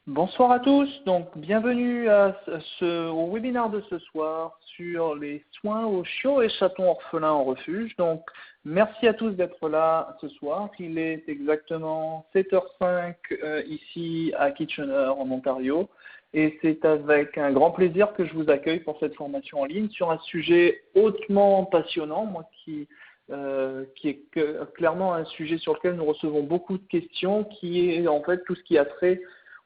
Bonsoir à tous, donc bienvenue au webinaire de ce soir sur les soins aux chiots et chatons orphelins en refuge. Donc merci à tous d'être là ce soir. Il est exactement 7h05 ici à Kitchener en Ontario et c'est avec un grand plaisir que je vous accueille pour cette formation en ligne sur un sujet hautement passionnant, qui est clairement un sujet sur lequel nous recevons beaucoup de questions, qui est en fait tout ce qui a trait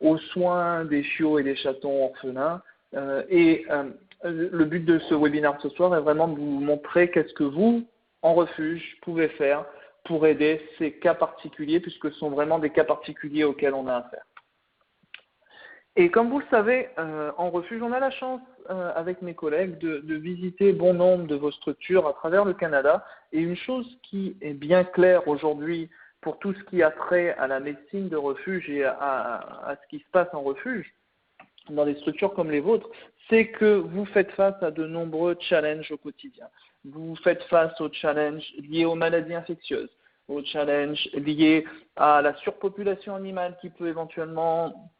aux soins des chiots et des chatons orphelins. Le but de ce webinaire de ce soir est vraiment de vous montrer qu'est-ce que vous, en refuge, pouvez faire pour aider ces cas particuliers, puisque ce sont vraiment des cas particuliers auxquels on a affaire. Et comme vous le savez, en refuge, on a la chance, avec mes collègues, de visiter bon nombre de vos structures à travers le Canada. Et une chose qui est bien claire aujourd'hui pour tout ce qui a trait à la médecine de refuge et à ce qui se passe en refuge, dans des structures comme les vôtres, c'est que vous faites face à de nombreux challenges au quotidien. Vous faites face aux challenges liés aux maladies infectieuses, aux challenges liés à la surpopulation animale qui peut éventuellement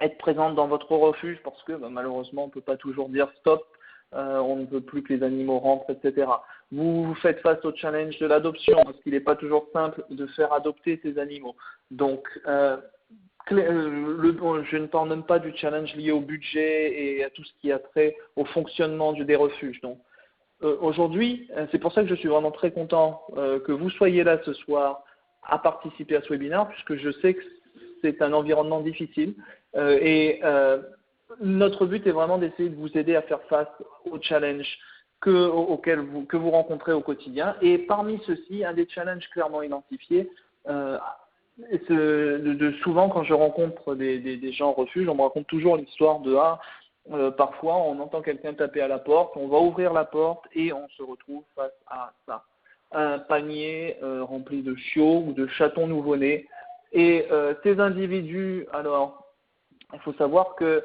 être présente dans votre refuge parce que malheureusement on ne peut pas toujours dire stop, on ne veut plus que les animaux rentrent, etc. Vous faites face au challenge de l'adoption parce qu'il n'est pas toujours simple de faire adopter ces animaux. Donc, je ne parle même pas du challenge lié au budget et à tout ce qui a trait au fonctionnement des refuges. Donc, aujourd'hui, c'est pour ça que je suis vraiment très content que vous soyez là ce soir à participer à ce webinaire, puisque je sais que c'est un environnement difficile notre but est vraiment d'essayer de vous aider à faire face aux challenges que vous rencontrez au quotidien. Et parmi ceux-ci, un des challenges clairement identifiés, souvent quand je rencontre des gens en refuge, on me raconte toujours l'histoire de parfois on entend quelqu'un taper à la porte, on va ouvrir la porte et on se retrouve face à ça. Un panier rempli de chiots ou de chatons nouveau-nés. Et ces individus, alors, il faut savoir que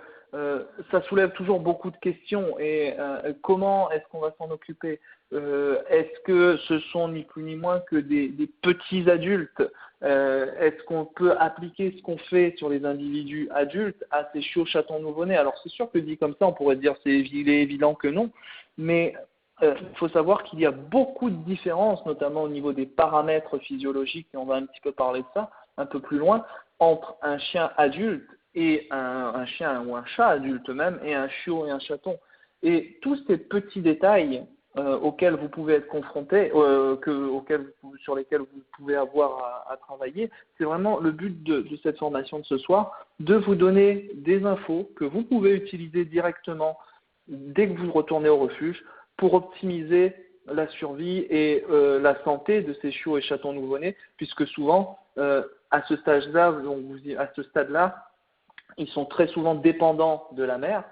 ça soulève toujours beaucoup de questions. Et comment est-ce qu'on va s'en occuper? Est-ce que ce sont ni plus ni moins que des petits adultes? Est-ce qu'on peut appliquer ce qu'on fait sur les individus adultes à ces chiots chatons nouveau-nés? Alors c'est sûr que dit comme ça, on pourrait dire il est évident que non, mais il faut savoir qu'il y a beaucoup de différences, notamment au niveau des paramètres physiologiques, et on va un petit peu parler de ça un peu plus loin, entre un chien adulte et un chien ou un chat adulte même, et un chiot et un chaton. Et tous ces petits détails auxquels vous pouvez être confrontés, sur lesquels vous pouvez avoir à travailler, c'est vraiment le but de cette formation de ce soir, de vous donner des infos que vous pouvez utiliser directement dès que vous retournez au refuge pour optimiser la survie et la santé de ces chiots et chatons nouveau-nés, puisque souvent, à ce stade-là, ils sont très souvent dépendants de la mère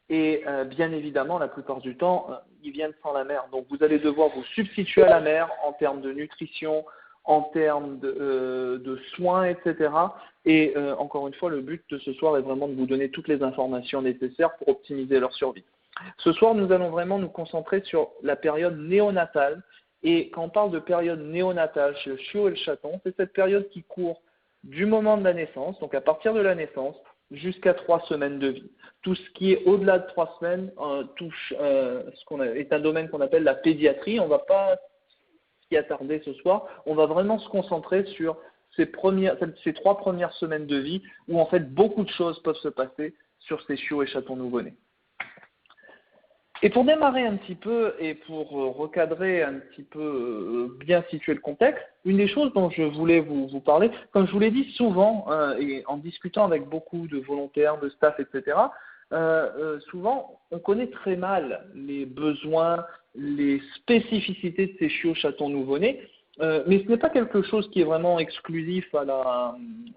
et bien évidemment, la plupart du temps, ils viennent sans la mère. Donc, vous allez devoir vous substituer à la mère en termes de nutrition, en termes de soins, etc. Et encore une fois, le but de ce soir est vraiment de vous donner toutes les informations nécessaires pour optimiser leur survie. Ce soir, nous allons vraiment nous concentrer sur la période néonatale. Et quand on parle de période néonatale chez le chiot et le chaton, c'est cette période qui court du moment de la naissance, donc à partir de la naissance, jusqu'à 3 semaines de vie. Tout ce qui est au-delà de 3 semaines touche est un domaine qu'on appelle la pédiatrie. On ne va pas s'y attarder ce soir. On va vraiment se concentrer sur ces 3 premières semaines de vie où en fait beaucoup de choses peuvent se passer sur ces chiots et chatons nouveau-nés. Et pour démarrer un petit peu et pour recadrer un petit peu, bien situer le contexte, une des choses dont je voulais vous parler, comme je vous l'ai dit souvent, et en discutant avec beaucoup de volontaires, de staff, etc., souvent on connaît très mal les besoins, les spécificités de ces chiots chatons nouveau-nés, mais ce n'est pas quelque chose qui est vraiment exclusif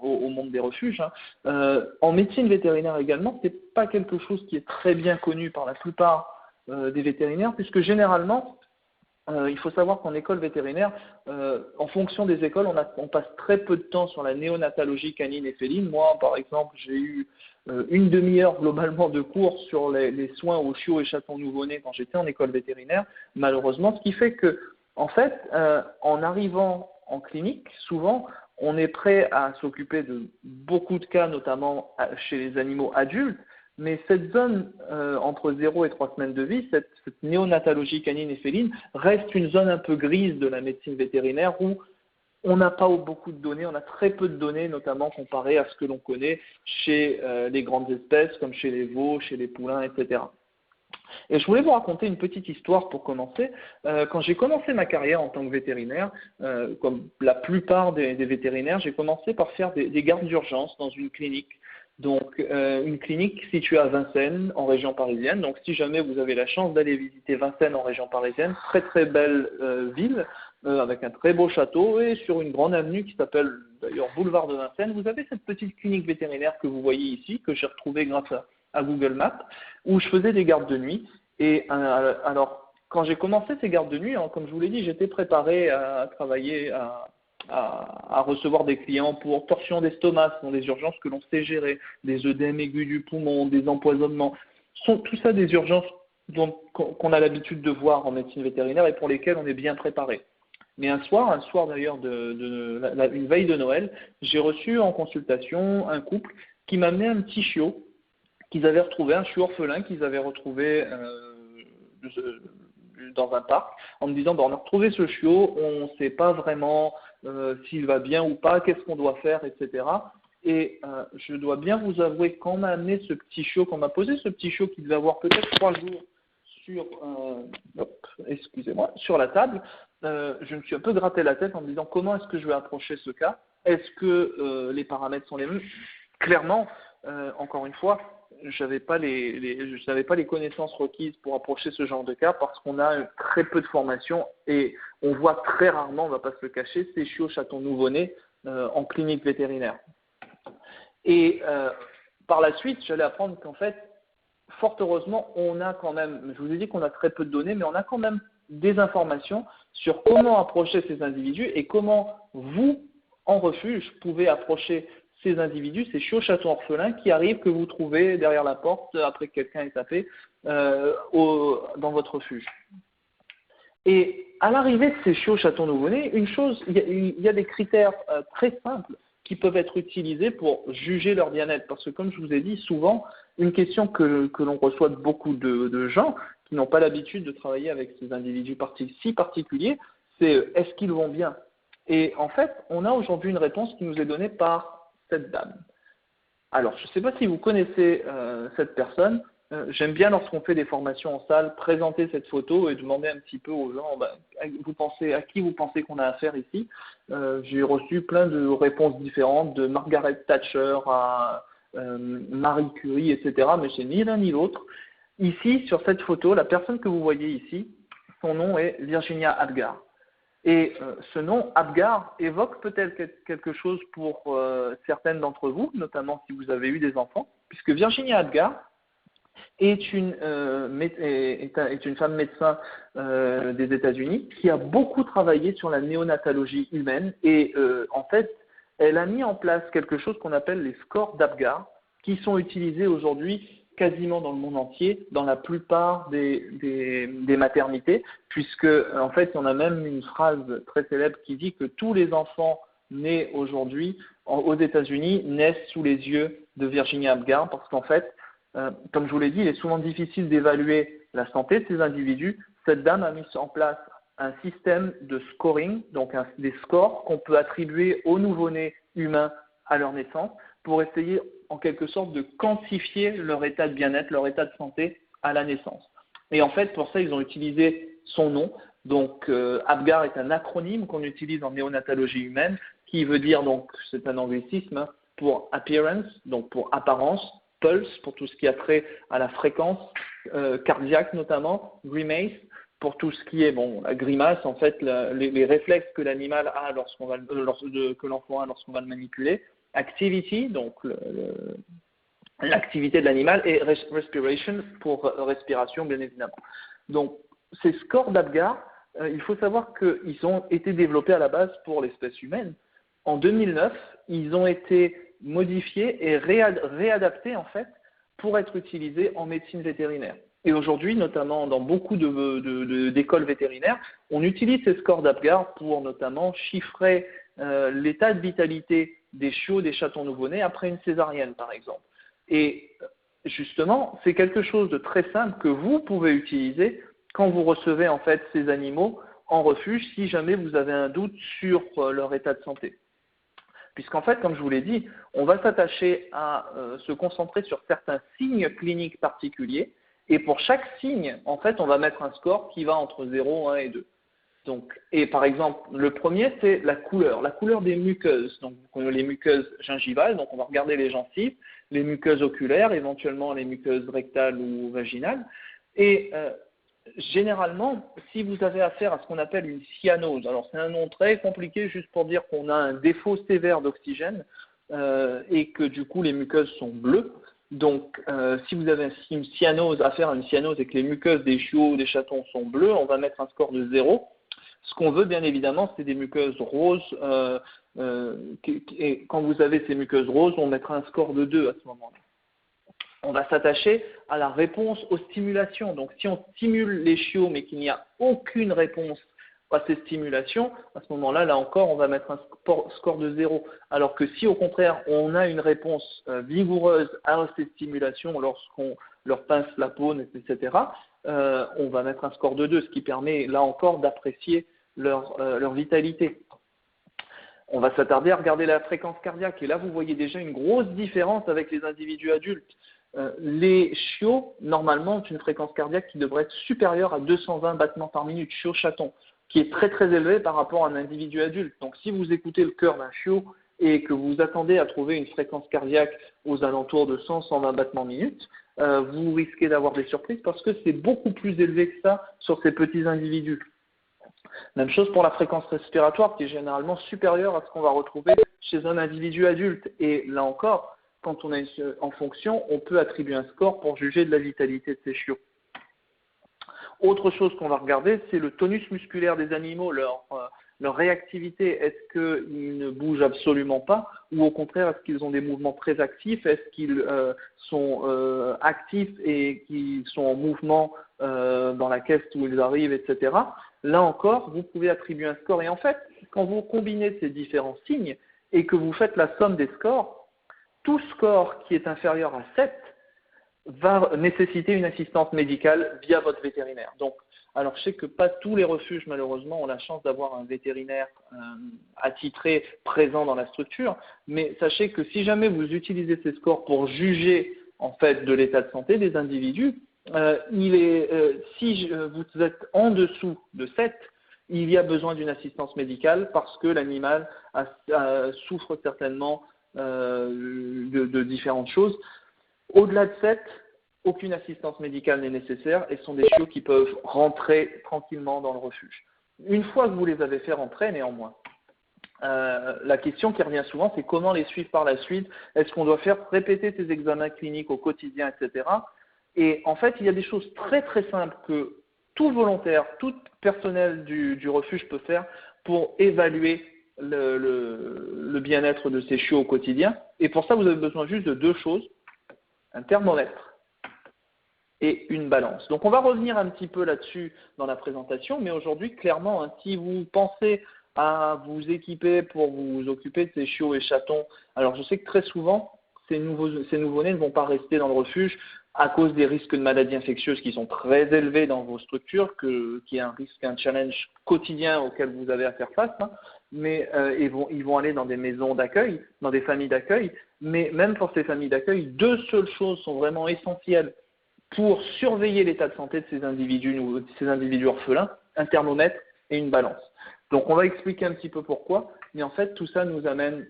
au monde des refuges. En médecine vétérinaire également, ce n'est pas quelque chose qui est très bien connu par la plupart des vétérinaires, puisque généralement, il faut savoir qu'en école vétérinaire, en fonction des écoles, on passe très peu de temps sur la néonatologie canine et féline. Moi, par exemple, j'ai eu une demi-heure globalement de cours sur les soins aux chiots et chatons nouveau-nés quand j'étais en école vétérinaire, malheureusement, ce qui fait que, en fait, en arrivant en clinique, souvent, on est prêt à s'occuper de beaucoup de cas, notamment chez les animaux adultes, mais cette zone entre 0 et 3 semaines de vie, cette néonatologie canine et féline, reste une zone un peu grise de la médecine vétérinaire où on n'a pas beaucoup de données, on a très peu de données, notamment comparé à ce que l'on connaît chez les grandes espèces, comme chez les veaux, chez les poulains, etc. Et je voulais vous raconter une petite histoire pour commencer. Quand j'ai commencé ma carrière en tant que vétérinaire, comme la plupart des vétérinaires, j'ai commencé par faire des gardes d'urgence dans une clinique. Donc, une clinique située à Vincennes, en région parisienne. Donc, si jamais vous avez la chance d'aller visiter Vincennes en région parisienne, très très belle ville, avec un très beau château et sur une grande avenue qui s'appelle d'ailleurs Boulevard de Vincennes, vous avez cette petite clinique vétérinaire que vous voyez ici, que j'ai retrouvée grâce à Google Maps, où je faisais des gardes de nuit. Et alors, quand j'ai commencé ces gardes de nuit, hein, comme je vous l'ai dit, j'étais préparé à travailler, à recevoir des clients pour torsion d'estomac, ce sont des urgences que l'on sait gérer, des œdèmes aigus du poumon, des empoisonnements. Tout ça des urgences qu'on a l'habitude de voir en médecine vétérinaire et pour lesquelles on est bien préparé. Mais un soir d'ailleurs, une veille de Noël, j'ai reçu en consultation un couple qui m'a amené un petit chiot qu'ils avaient retrouvé, un chiot orphelin qu'ils avaient retrouvé dans un parc, en me disant on a retrouvé ce chiot, on ne sait pas vraiment s'il va bien ou pas, qu'est-ce qu'on doit faire, etc. Et je dois bien vous avouer, quand on m'a amené ce petit chiot, quand on m'a posé ce petit chiot qui devait avoir peut-être 3 jours sur la table, je me suis un peu gratté la tête en me disant comment est-ce que je vais approcher ce cas, est-ce que les paramètres sont les mêmes. Clairement, encore une fois, je n'avais pas les connaissances requises pour approcher ce genre de cas parce qu'on a très peu de formation et on voit très rarement, on ne va pas se le cacher, ces chiots chatons nouveau-nés en clinique vétérinaire. Et par la suite, j'allais apprendre qu'en fait, fort heureusement, on a quand même, je vous ai dit qu'on a très peu de données, mais on a quand même des informations sur comment approcher ces individus et comment vous, en refuge, pouvez approcher ces individus, ces chiots chatons orphelins qui arrivent que vous trouvez derrière la porte après que quelqu'un ait tapé dans votre refuge. Et à l'arrivée de ces chiots chatons nouveau-nés, il y a des critères très simples qui peuvent être utilisés pour juger leur bien-être. Parce que comme je vous ai dit, souvent, une question que l'on reçoit de beaucoup de gens qui n'ont pas l'habitude de travailler avec ces individus si particuliers, c'est est-ce qu'ils vont bien? Et en fait, on a aujourd'hui une réponse qui nous est donnée par cette dame. Alors, je ne sais pas si vous connaissez cette personne. J'aime bien lorsqu'on fait des formations en salle, présenter cette photo et demander un petit peu aux gens à qui vous pensez qu'on a affaire ici. J'ai reçu plein de réponses différentes, de Margaret Thatcher à Marie Curie, etc. Mais c'est ni l'un ni l'autre. Ici, sur cette photo, la personne que vous voyez ici, son nom est Virginia Apgar. Et ce nom, Apgar, évoque peut-être quelque chose pour certaines d'entre vous, notamment si vous avez eu des enfants, puisque Virginia Apgar est une femme médecin des États-Unis qui a beaucoup travaillé sur la néonatologie humaine et en fait, elle a mis en place quelque chose qu'on appelle les scores d'Apgar, qui sont utilisés aujourd'hui quasiment dans le monde entier, dans la plupart des maternités, puisque en fait, on a même une phrase très célèbre qui dit que tous les enfants nés aujourd'hui aux États-Unis naissent sous les yeux de Virginia Apgar, parce qu'en fait, comme je vous l'ai dit, il est souvent difficile d'évaluer la santé de ces individus. Cette dame a mis en place un système de scoring, donc des scores qu'on peut attribuer aux nouveau-nés humains à leur naissance, pour essayer en quelque sorte de quantifier leur état de bien-être, leur état de santé à la naissance. Et en fait, pour ça, ils ont utilisé son nom. Donc, Apgar est un acronyme qu'on utilise en néonatologie humaine, qui veut dire, donc, c'est un anglicisme, pour appearance, donc pour apparence, pulse, pour tout ce qui a trait à la fréquence cardiaque notamment, grimace, pour tout ce qui est, la grimace, en fait, les réflexes que l'animal a que l'enfant a lorsqu'on va le manipuler, activity, donc l'activité de l'animal, et respiration pour respiration, bien évidemment. Donc, ces scores d'Apgar, il faut savoir qu'ils ont été développés à la base pour l'espèce humaine. En 2009, ils ont été modifiés et réadaptés, en fait, pour être utilisés en médecine vétérinaire. Et aujourd'hui, notamment dans beaucoup d'écoles vétérinaires, on utilise ces scores d'Apgar pour notamment chiffrer l'état de vitalité des chiots, des chatons nouveau-nés après une césarienne, par exemple. Et justement, c'est quelque chose de très simple que vous pouvez utiliser quand vous recevez en fait ces animaux en refuge si jamais vous avez un doute sur leur état de santé. Puisqu'en fait, comme je vous l'ai dit, on va s'attacher à se concentrer sur certains signes cliniques particuliers et pour chaque signe, en fait, on va mettre un score qui va entre 0, 1 et 2. Donc, et par exemple, le premier, c'est la couleur des muqueuses. Donc, les muqueuses gingivales, donc on va regarder les gencives, les muqueuses oculaires, éventuellement les muqueuses rectales ou vaginales. Et généralement, si vous avez affaire à ce qu'on appelle une cyanose, alors c'est un nom très compliqué juste pour dire qu'on a un défaut sévère d'oxygène et que du coup les muqueuses sont bleues. Donc, si vous avez une cyanose, affaire à une cyanose et que les muqueuses des chiots ou des chatons sont bleues, on va mettre un score de 0. Ce qu'on veut, bien évidemment, c'est des muqueuses roses. Et quand vous avez ces muqueuses roses, on mettra un score de 2 à ce moment-là. On va s'attacher à la réponse aux stimulations. Donc, si on stimule les chiots, mais qu'il n'y a aucune réponse à ces stimulations, à ce moment-là, là encore, on va mettre un score de 0. Alors que si, au contraire, on a une réponse vigoureuse à ces stimulations lorsqu'on leur pince la peau, etc., on va mettre un score de 2, ce qui permet, là encore, d'apprécier leur vitalité. On va s'attarder à regarder la fréquence cardiaque. Et là, vous voyez déjà une grosse différence avec les individus adultes. Les chiots, normalement, ont une fréquence cardiaque qui devrait être supérieure à 220 battements par minute, chiot-chaton, qui est très très élevé par rapport à un individu adulte. Donc, si vous écoutez le cœur d'un chiot et que vous attendez à trouver une fréquence cardiaque aux alentours de 100-120 battements minute, vous risquez d'avoir des surprises parce que c'est beaucoup plus élevé que ça sur ces petits individus. Même chose pour la fréquence respiratoire qui est généralement supérieure à ce qu'on va retrouver chez un individu adulte. Et là encore, quand on est en fonction, on peut attribuer un score pour juger de la vitalité de ces chiots. Autre chose qu'on va regarder, c'est le tonus musculaire des animaux, leur réactivité. Est-ce qu'ils ne bougent absolument pas ou au contraire, est-ce qu'ils ont des mouvements très actifs? Est-ce qu'ils sont actifs et qu'ils sont en mouvement dans la caisse où ils arrivent, etc. Là encore, vous pouvez attribuer un score. Et en fait, quand vous combinez ces différents signes et que vous faites la somme des scores, tout score qui est inférieur à 7 va nécessiter une assistance médicale via votre vétérinaire. Donc, alors je sais que pas tous les refuges, malheureusement, ont la chance d'avoir un vétérinaire attitré présent dans la structure, mais sachez que si jamais vous utilisez ces scores pour juger en fait de l'état de santé des individus, si vous êtes en dessous de 7, il y a besoin d'une assistance médicale parce que l'animal souffre certainement de différentes choses. Au-delà de 7, aucune assistance médicale n'est nécessaire et ce sont des chiots qui peuvent rentrer tranquillement dans le refuge. Une fois que vous les avez fait rentrer, néanmoins, la question qui revient souvent, c'est comment les suivre par la suite. Est-ce qu'on doit faire répéter ces examens cliniques au quotidien, etc. Et en fait, il y a des choses très très simples que tout volontaire, tout personnel du refuge peut faire pour évaluer le bien-être de ces chiots au quotidien. Et pour ça, vous avez besoin juste de 2 choses, un thermomètre et une balance. Donc on va revenir un petit peu là-dessus dans la présentation, mais aujourd'hui, clairement, si vous pensez à vous équiper pour vous occuper de ces chiots et chatons, alors je sais que très souvent, ces nouveau-nés ne vont pas rester dans le refuge à cause des risques de maladies infectieuses qui sont très élevés dans vos structures, qui est un risque, un challenge quotidien auquel vous avez à faire face, mais ils vont aller dans des maisons d'accueil, dans des familles d'accueil, mais même pour ces familles d'accueil, 2 seules choses sont vraiment essentielles pour surveiller l'état de santé de ces individus orphelins, un thermomètre et une balance. Donc on va expliquer un petit peu pourquoi, mais en fait tout ça nous amène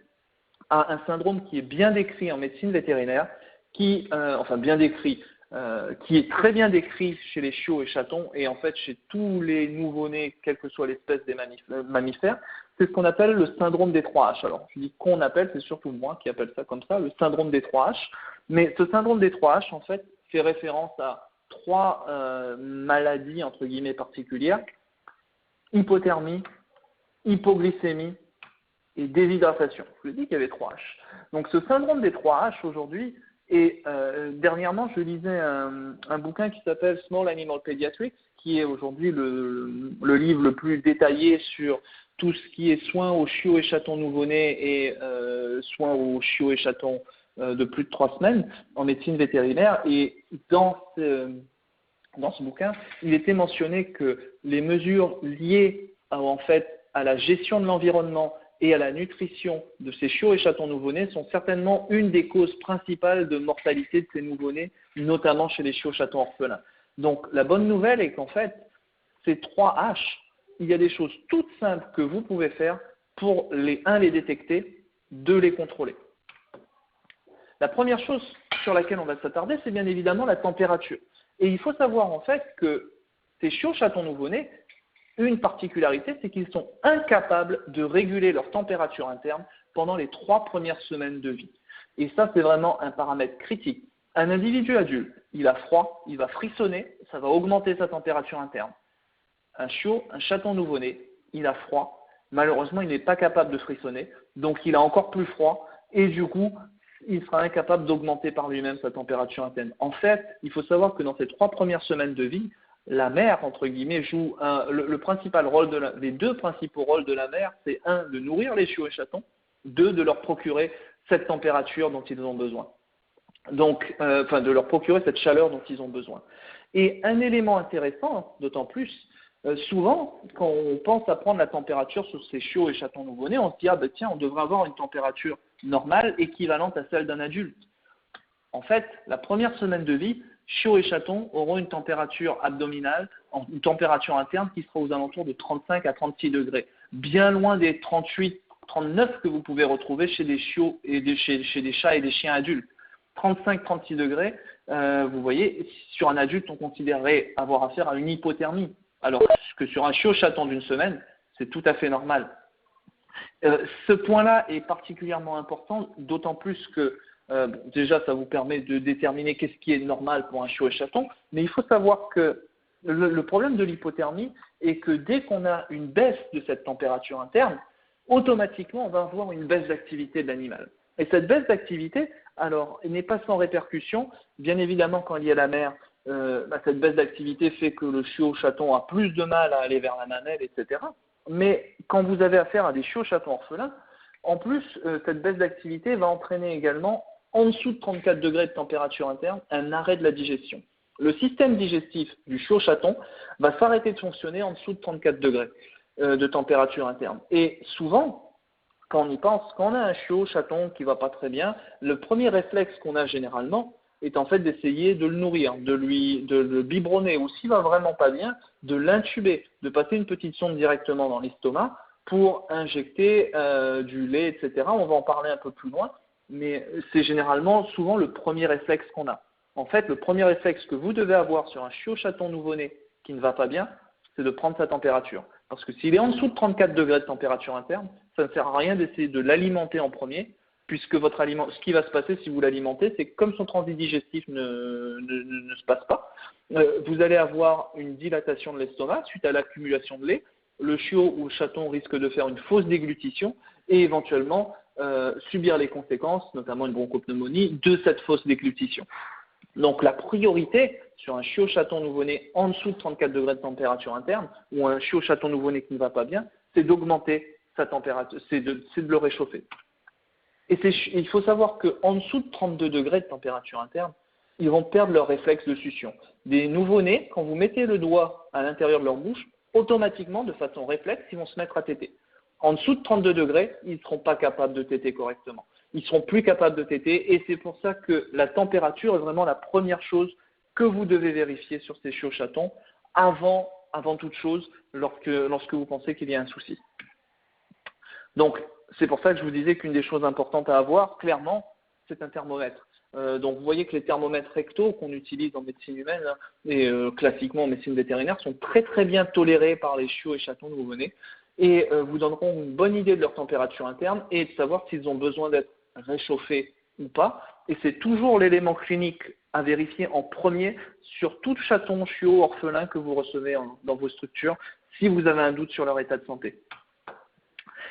à un syndrome qui est bien décrit en médecine vétérinaire, qui est très bien décrit chez les chiots et chatons et en fait chez tous les nouveau-nés, quelle que soit l'espèce des mammifères, c'est ce qu'on appelle le syndrome des 3H. Alors je dis qu'on appelle, c'est surtout moi qui appelle ça comme ça, le syndrome des 3H. Mais ce syndrome des 3H, en fait, fait référence à 3 maladies, entre guillemets, particulières: hypothermie, hypoglycémie et déshydratation. Je vous ai dit qu'il y avait 3H. Donc ce syndrome des 3H aujourd'hui, et dernièrement je lisais un bouquin qui s'appelle Small Animal Pediatrics, qui est aujourd'hui le livre le plus détaillé sur tout ce qui est soins aux chiots et chatons nouveau-nés et soins aux chiots et chatons de plus de 3 semaines en médecine vétérinaire. Et dans ce bouquin, il était mentionné que les mesures liées à la gestion de l'environnement et à la nutrition de ces chiots et chatons nouveau-nés sont certainement une des causes principales de mortalité de ces nouveau-nés, notamment chez les chiots chatons orphelins. Donc la bonne nouvelle est qu'en fait, ces 3 H, il y a des choses toutes simples que vous pouvez faire pour les détecter, 2 les contrôler. La première chose sur laquelle on va s'attarder, c'est bien évidemment la température. Et il faut savoir en fait que ces chiots chatons nouveau-nés, une particularité, c'est qu'ils sont incapables de réguler leur température interne pendant les 3 premières semaines de vie. Et ça, c'est vraiment un paramètre critique. Un individu adulte, il a froid, il va frissonner, ça va augmenter sa température interne. Un chaton nouveau-né, il a froid, malheureusement, il n'est pas capable de frissonner, donc il a encore plus froid, et du coup, il sera incapable d'augmenter par lui-même sa température interne. En fait, il faut savoir que dans ces 3 premières semaines de vie, la mère, entre guillemets, joue le principal rôle les 2 principaux rôles de la mère, c'est 1, de nourrir les chiots et chatons, 2, de leur procurer cette température dont ils ont besoin. Donc, de leur procurer cette chaleur dont ils ont besoin. Et un élément intéressant, d'autant plus, souvent, quand on pense à prendre la température sur ces chiots et chatons nouveau-nés, on se dit, tiens, on devrait avoir une température normale équivalente à celle d'un adulte. En fait, la première semaine de vie, chiots et chatons auront une température abdominale, une température interne qui sera aux alentours de 35 à 36 degrés, bien loin des 38, 39 que vous pouvez retrouver chez des chiots et chez des chats et des chiens adultes. 35-36 degrés, vous voyez, sur un adulte, on considérerait avoir affaire à une hypothermie, alors que sur un chiot chaton d'une semaine, c'est tout à fait normal. Ce point-là est particulièrement important, d'autant plus que déjà, ça vous permet de déterminer qu'est-ce qui est normal pour un chiot et chaton, mais il faut savoir que le problème de l'hypothermie est que dès qu'on a une baisse de cette température interne, automatiquement, on va avoir une baisse d'activité de l'animal. Et cette baisse d'activité, alors, elle n'est pas sans répercussion. Bien évidemment, quand il y a la mère, cette baisse d'activité fait que le chiot chaton a plus de mal à aller vers la mamelle, etc. Mais quand vous avez affaire à des chiots chatons orphelins, en plus, cette baisse d'activité va entraîner également, en dessous de 34 degrés de température interne, un arrêt de la digestion. Le système digestif du chiot chaton va s'arrêter de fonctionner en dessous de 34 degrés de température interne. Et souvent, quand on y pense, quand on a un chiot chaton qui ne va pas très bien, le premier réflexe qu'on a généralement est en fait d'essayer de le nourrir, de le biberonner, ou s'il va vraiment pas bien, de l'intuber, de passer une petite sonde directement dans l'estomac pour injecter du lait, etc. On va en parler un peu plus loin, mais c'est généralement souvent le premier réflexe qu'on a. En fait, le premier réflexe que vous devez avoir sur un chiot chaton nouveau-né qui ne va pas bien, c'est de prendre sa température. Parce que s'il est en dessous de 34 degrés de température interne, ça ne sert à rien d'essayer de l'alimenter en premier, puisque ce qui va se passer si vous l'alimentez, c'est que comme son transit digestif ne se passe pas, vous allez avoir une dilatation de l'estomac suite à l'accumulation de lait. Le chiot ou le chaton risque de faire une fausse déglutition et éventuellement subir les conséquences, notamment une bronchopneumonie, de cette fausse déglutition. Donc la priorité sur un chiot chaton nouveau-né en dessous de 34 degrés de température interne ou un chiot chaton nouveau-né qui ne va pas bien, c'est d'augmenter sa température, c'est de le réchauffer. Et il faut savoir qu'en dessous de 32 degrés de température interne, ils vont perdre leur réflexe de succion. Des nouveau-nés, quand vous mettez le doigt à l'intérieur de leur bouche, automatiquement, de façon réflexe, ils vont se mettre à téter. En dessous de 32 degrés, ils ne seront pas capables de téter correctement. Ils seront plus capables de téter et c'est pour ça que la température est vraiment la première chose que vous devez vérifier sur ces chiots chatons avant toute chose lorsque vous pensez qu'il y a un souci. Donc, c'est pour ça que je vous disais qu'une des choses importantes à avoir, clairement, c'est un thermomètre. Donc, vous voyez que les thermomètres rectaux qu'on utilise en médecine humaine et classiquement en médecine vétérinaire sont très très bien tolérés par les chiots et chatons nouveau-nés et vous donneront une bonne idée de leur température interne et de savoir s'ils ont besoin d'être réchauffés ou pas. Et c'est toujours l'élément clinique à vérifier en premier sur tout chaton, chiot, orphelin que vous recevez dans vos structures si vous avez un doute sur leur état de santé.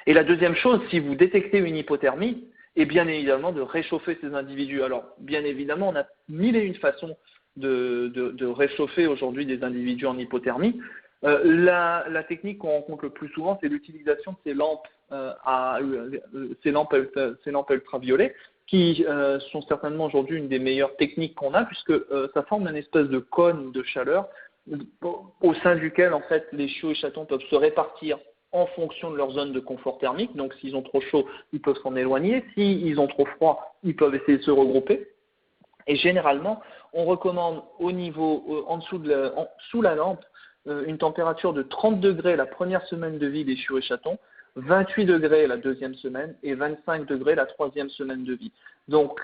Et la deuxième chose, si vous détectez une hypothermie, est bien évidemment de réchauffer ces individus. Alors, bien évidemment, on a mille et une façons de réchauffer aujourd'hui des individus en hypothermie. La technique qu'on rencontre le plus souvent, c'est l'utilisation de ces lampes ultraviolets qui sont certainement aujourd'hui une des meilleures techniques qu'on a puisque ça forme une espèce de cône de chaleur au sein duquel en fait les chiots et chatons peuvent se répartir en fonction de leur zone de confort thermique. Donc s'ils ont trop chaud, ils peuvent s'en éloigner. S'ils ont trop froid, ils peuvent essayer de se regrouper. Et généralement, on recommande au niveau sous la lampe une température de 30 degrés la première semaine de vie des chiots et chatons, 28 degrés la deuxième semaine et 25 degrés la troisième semaine de vie. Donc,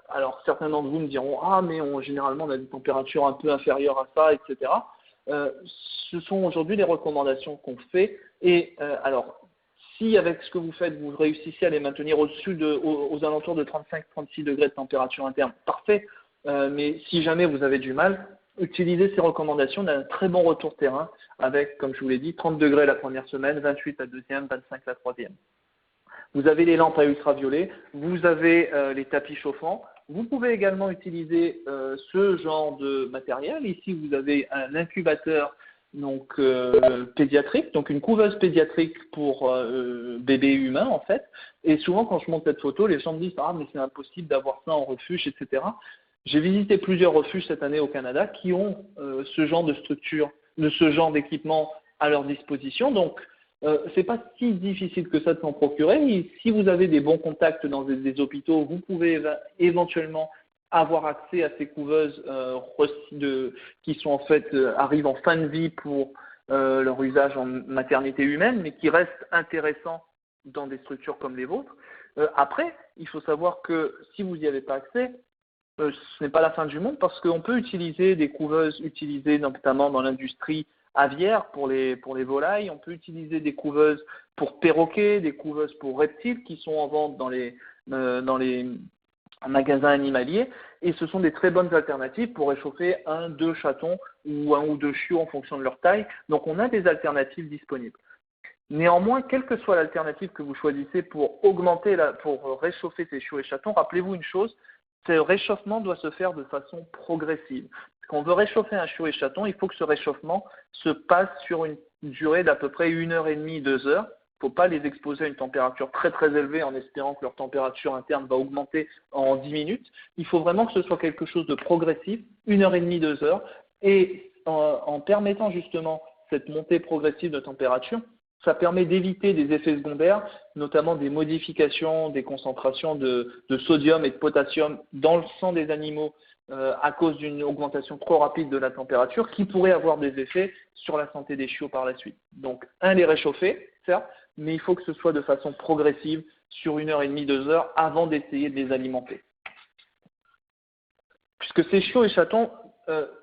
alors certains d'entre vous me diront « Ah, mais généralement on a des températures un peu inférieures à ça, etc. » Ce sont aujourd'hui les recommandations qu'on fait. Et alors, si avec ce que vous faites, vous réussissez à les maintenir aux alentours de 35-36 degrés de température interne, parfait. Mais si jamais vous avez du mal, utilisez ces recommandations d'un très bon retour terrain avec, comme je vous l'ai dit, 30 degrés la première semaine, 28 la deuxième, 25 la troisième. Vous avez les lampes à ultraviolets, vous avez les tapis chauffants. Vous pouvez également utiliser ce genre de matériel. Ici, vous avez un incubateur donc pédiatrique, donc une couveuse pédiatrique pour bébés humains en fait. Et souvent, quand je montre cette photo, les gens me disent « Ah, mais c'est impossible d'avoir ça en refuge, etc. » J'ai visité plusieurs refuges cette année au Canada qui ont ce genre de structure, ce genre d'équipement à leur disposition. Donc, c'est pas si difficile que ça de s'en procurer. Et si vous avez des bons contacts dans des hôpitaux, vous pouvez éventuellement avoir accès à ces couveuses qui sont en fait arrivent en fin de vie pour leur usage en maternité humaine, mais qui restent intéressants dans des structures comme les vôtres. Après, il faut savoir que si vous n'y avez pas accès, ce n'est pas la fin du monde parce qu'on peut utiliser des couveuses utilisées notamment dans l'industrie aviaire pour les volailles. On peut utiliser des couveuses pour perroquets, des couveuses pour reptiles qui sont en vente dans les magasins animaliers. Et ce sont des très bonnes alternatives pour réchauffer 1-2 chatons ou 1 ou 2 chiots en fonction de leur taille. Donc on a des alternatives disponibles. Néanmoins, quelle que soit l'alternative que vous choisissez pour réchauffer ces chiots et chatons, rappelez-vous une chose, ce réchauffement doit se faire de façon progressive. Quand on veut réchauffer un chiot et chaton, il faut que ce réchauffement se passe sur une durée d'à peu près 1h30, 2 heures. Il ne faut pas les exposer à une température très très élevée en espérant que leur température interne va augmenter en 10 minutes. Il faut vraiment que ce soit quelque chose de progressif, 1h30, 2 heures. Et en permettant justement cette montée progressive de température, ça permet d'éviter des effets secondaires, notamment des modifications des concentrations de sodium et de potassium dans le sang des animaux à cause d'une augmentation trop rapide de la température qui pourrait avoir des effets sur la santé des chiots par la suite. Donc, les réchauffer, certes, mais il faut que ce soit de façon progressive sur 1h30, 2 heures avant d'essayer de les alimenter. Puisque ces chiots et chatons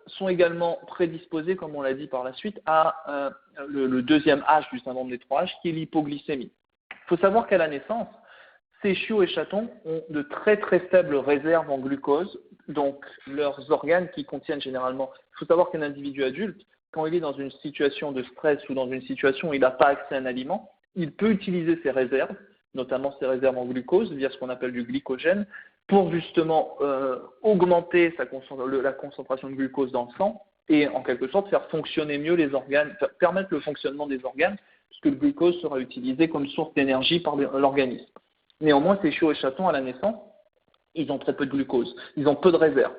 sont également prédisposés, comme on l'a dit par la suite, à le deuxième H du syndrome des 3 H, qui est l'hypoglycémie. Il faut savoir qu'à la naissance, ces chiots et chatons ont de très très faibles réserves en glucose, donc leurs organes qui contiennent généralement. Il faut savoir qu'un individu adulte, quand il est dans une situation de stress ou dans une situation où il n'a pas accès à un aliment, il peut utiliser ses réserves, notamment ses réserves en glucose, via ce qu'on appelle du glycogène, pour justement augmenter la concentration de glucose dans le sang et en quelque sorte faire fonctionner mieux les organes, permettre le fonctionnement des organes, puisque le glucose sera utilisé comme source d'énergie par l'organisme. Néanmoins, ces chiots et chatons à la naissance, ils ont très peu de glucose, ils ont peu de réserves.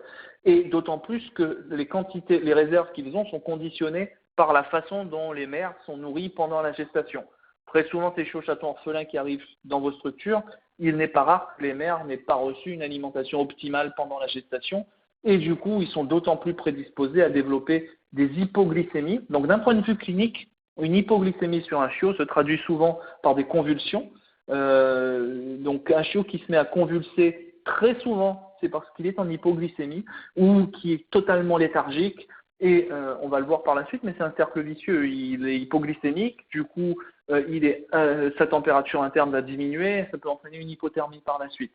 Et d'autant plus que les réserves qu'ils ont sont conditionnées par la façon dont les mères sont nourries pendant la gestation. Très souvent, ces chiots chatons orphelins qui arrivent dans vos structures, il n'est pas rare que les mères n'aient pas reçu une alimentation optimale pendant la gestation et du coup, ils sont d'autant plus prédisposés à développer des hypoglycémies. Donc, d'un point de vue clinique, une hypoglycémie sur un chiot se traduit souvent par des convulsions. Donc, un chiot qui se met à convulser très souvent, c'est parce qu'il est en hypoglycémie ou qui est totalement léthargique. Et on va le voir par la suite, mais c'est un cercle vicieux. Il est hypoglycémique, du coup, sa température interne va diminuer, ça peut entraîner une hypothermie par la suite.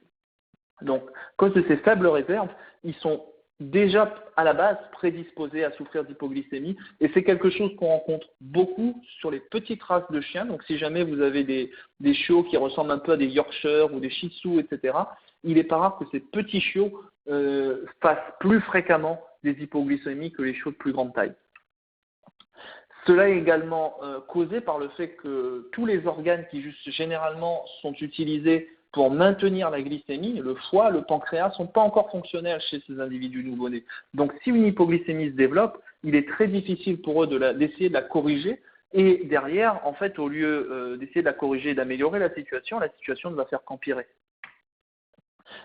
Donc, à cause de ces faibles réserves, ils sont déjà à la base prédisposés à souffrir d'hypoglycémie. Et c'est quelque chose qu'on rencontre beaucoup sur les petites races de chiens. Donc, si jamais vous avez des chiots qui ressemblent un peu à des Yorkshire ou des Shih Tzu, etc., il n'est pas rare que ces petits chiots fassent plus fréquemment des hypoglycémies que les chiots de plus grande taille. Cela est également causé par le fait que tous les organes qui généralement sont utilisés pour maintenir la glycémie, le foie, le pancréas, ne sont pas encore fonctionnels chez ces individus nouveau-nés. Donc si une hypoglycémie se développe, il est très difficile pour eux d'essayer de la corriger. Et derrière, en fait, au lieu d'essayer de la corriger et d'améliorer la situation ne va faire qu'empirer.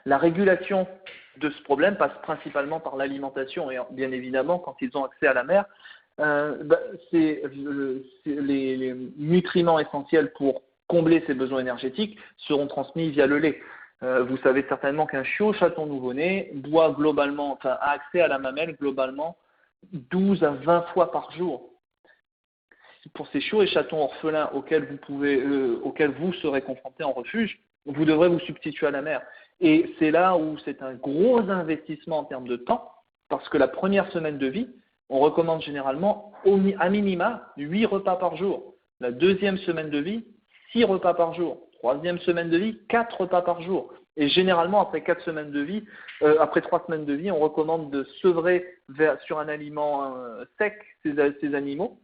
La régulation de ce problème passe principalement par l'alimentation et bien évidemment, quand ils ont accès à la mer, c'est les nutriments essentiels pour combler ses besoins énergétiques seront transmis via le lait. Vous savez certainement qu'un chiot chaton nouveau-né boit globalement, enfin a accès à la mamelle globalement 12 à 20 fois par jour. Pour ces chiots et chatons orphelins auxquels vous serez confrontés en refuge, vous devrez vous substituer à la mère. Et c'est là où c'est un gros investissement en termes de temps, parce que la première semaine de vie, on recommande généralement à minima 8 repas par jour. La deuxième semaine de vie, 6 repas par jour. Troisième semaine de vie, 4 repas par jour. Et généralement, après 3 semaines de vie, on recommande de sevrer sur un aliment sec ces animaux,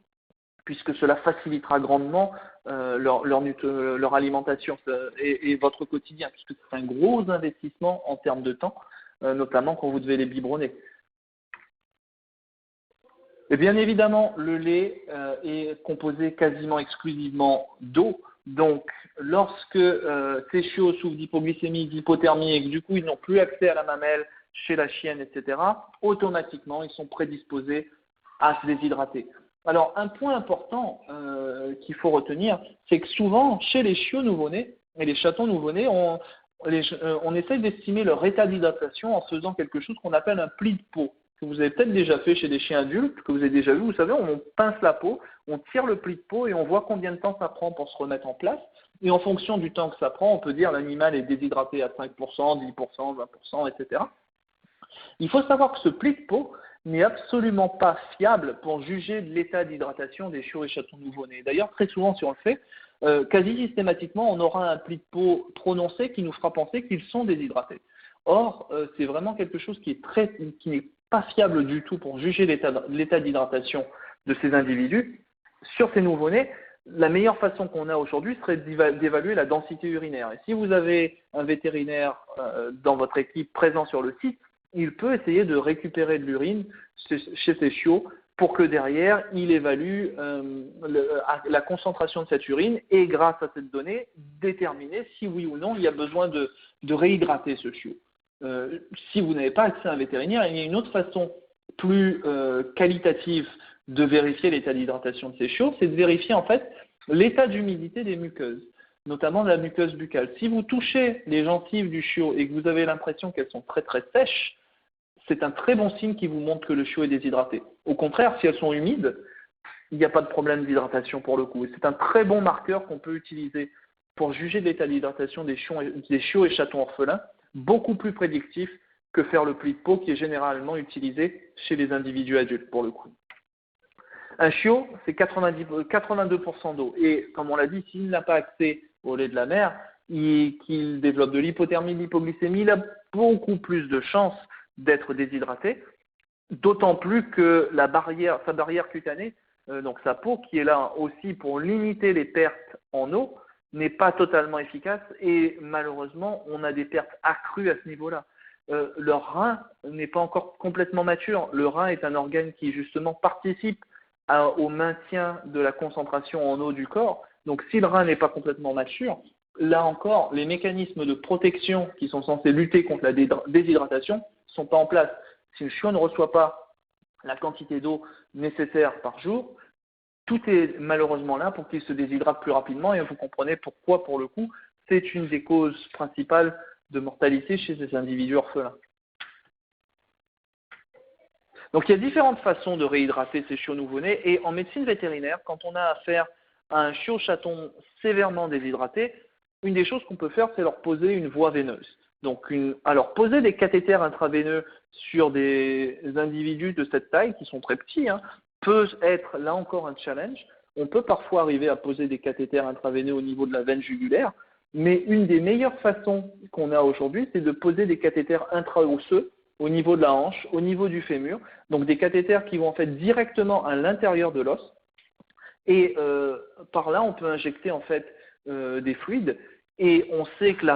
puisque cela facilitera grandement leur alimentation et votre quotidien, puisque c'est un gros investissement en termes de temps, notamment quand vous devez les biberonner. Et bien évidemment, le lait est composé quasiment exclusivement d'eau. Donc, lorsque ces chiots souffrent d'hypoglycémie, d'hypothermie et que du coup ils n'ont plus accès à la mamelle chez la chienne, etc., automatiquement ils sont prédisposés à se déshydrater. Alors, un point important qu'il faut retenir, c'est que souvent, chez les chiots nouveau-nés et les chatons nouveau-nés, on essaye d'estimer leur état d'hydratation en faisant quelque chose qu'on appelle un pli de peau, que vous avez peut-être déjà fait chez des chiens adultes, que vous avez déjà vu. Vous savez, on pince la peau, on tire le pli de peau et on voit combien de temps ça prend pour se remettre en place. Et en fonction du temps que ça prend, on peut dire l'animal est déshydraté à 5%, 10%, 20%, etc. Il faut savoir que ce pli de peau n'est absolument pas fiable pour juger de l'état d'hydratation des chiots et chatons nouveau-nés. D'ailleurs, très souvent, si on le fait, quasi systématiquement, on aura un pli de peau prononcé qui nous fera penser qu'ils sont déshydratés. Or, c'est vraiment quelque chose qui n'est pas fiable du tout pour juger l'état d'hydratation de ces individus. Sur ces nouveau-nés, la meilleure façon qu'on a aujourd'hui serait d'évaluer la densité urinaire. Et si vous avez un vétérinaire dans votre équipe présent sur le site, il peut essayer de récupérer de l'urine chez ces chiots pour que derrière, il évalue la concentration de cette urine et grâce à cette donnée, déterminer si oui ou non il y a besoin de réhydrater ce chiot. Si vous n'avez pas accès à un vétérinaire, il y a une autre façon plus qualitative de vérifier l'état d'hydratation de ces chiots, c'est de vérifier en fait l'état d'humidité des muqueuses, notamment de la muqueuse buccale. Si vous touchez les gencives du chiot et que vous avez l'impression qu'elles sont très très sèches, c'est un très bon signe qui vous montre que le chiot est déshydraté. Au contraire, si elles sont humides, il n'y a pas de problème d'hydratation pour le coup. Et c'est un très bon marqueur qu'on peut utiliser pour juger de l'état d'hydratation des chiots et chatons orphelins, beaucoup plus prédictif que faire le pli de peau qui est généralement utilisé chez les individus adultes pour le coup. Un chiot, c'est 82% d'eau. Et comme on l'a dit, s'il n'a pas accès au lait de la mère, qu'il développe de l'hypothermie, de l'hypoglycémie, il a beaucoup plus de chances d'être déshydraté, d'autant plus que sa barrière cutanée, donc sa peau, qui est là aussi pour limiter les pertes en eau, n'est pas totalement efficace et malheureusement, on a des pertes accrues à ce niveau-là. Leur rein n'est pas encore complètement mature. Le rein est un organe qui justement participe au maintien de la concentration en eau du corps. Donc si le rein n'est pas complètement mature, là encore, les mécanismes de protection qui sont censés lutter contre la déshydratation ne sont pas en place. Si le chiot ne reçoit pas la quantité d'eau nécessaire par jour, tout est malheureusement là pour qu'il se déshydrate plus rapidement et vous comprenez pourquoi, pour le coup, c'est une des causes principales de mortalité chez ces individus orphelins. Donc il y a différentes façons de réhydrater ces chiots nouveau-nés et en médecine vétérinaire, quand on a affaire à un chiot chaton sévèrement déshydraté, une des choses qu'on peut faire, c'est leur poser une voie veineuse. Donc, alors poser des cathéters intraveineux sur des individus de cette taille, qui sont très petits, peut être là encore un challenge. On peut parfois arriver à poser des cathéters intraveineux au niveau de la veine jugulaire, mais une des meilleures façons qu'on a aujourd'hui, c'est de poser des cathéters intraosseux au niveau de la hanche, au niveau du fémur, donc des cathéters qui vont en fait directement à l'intérieur de l'os, Et par là, on peut injecter en fait des fluides. Et on sait que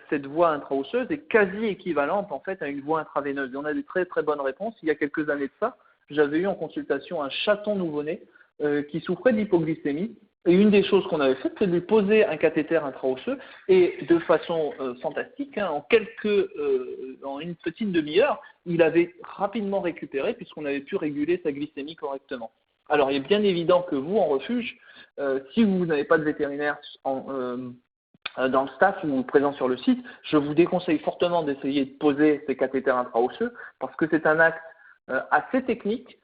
cette voie intra-osseuse est quasi équivalente en fait à une voie intraveineuse. Et on a des très très bonnes réponses. Il y a quelques années de ça, j'avais eu en consultation un chaton nouveau-né qui souffrait d'hypoglycémie. Et une des choses qu'on avait faites, c'est de lui poser un cathéter intra-osseux et de façon fantastique, hein, en une petite demi-heure, il avait rapidement récupéré puisqu'on avait pu réguler sa glycémie correctement. Alors, il est bien évident que vous, en refuge, si vous n'avez pas de vétérinaire dans le staff ou présent sur le site, je vous déconseille fortement d'essayer de poser ces cathéters intra-osseux parce que c'est un acte assez technique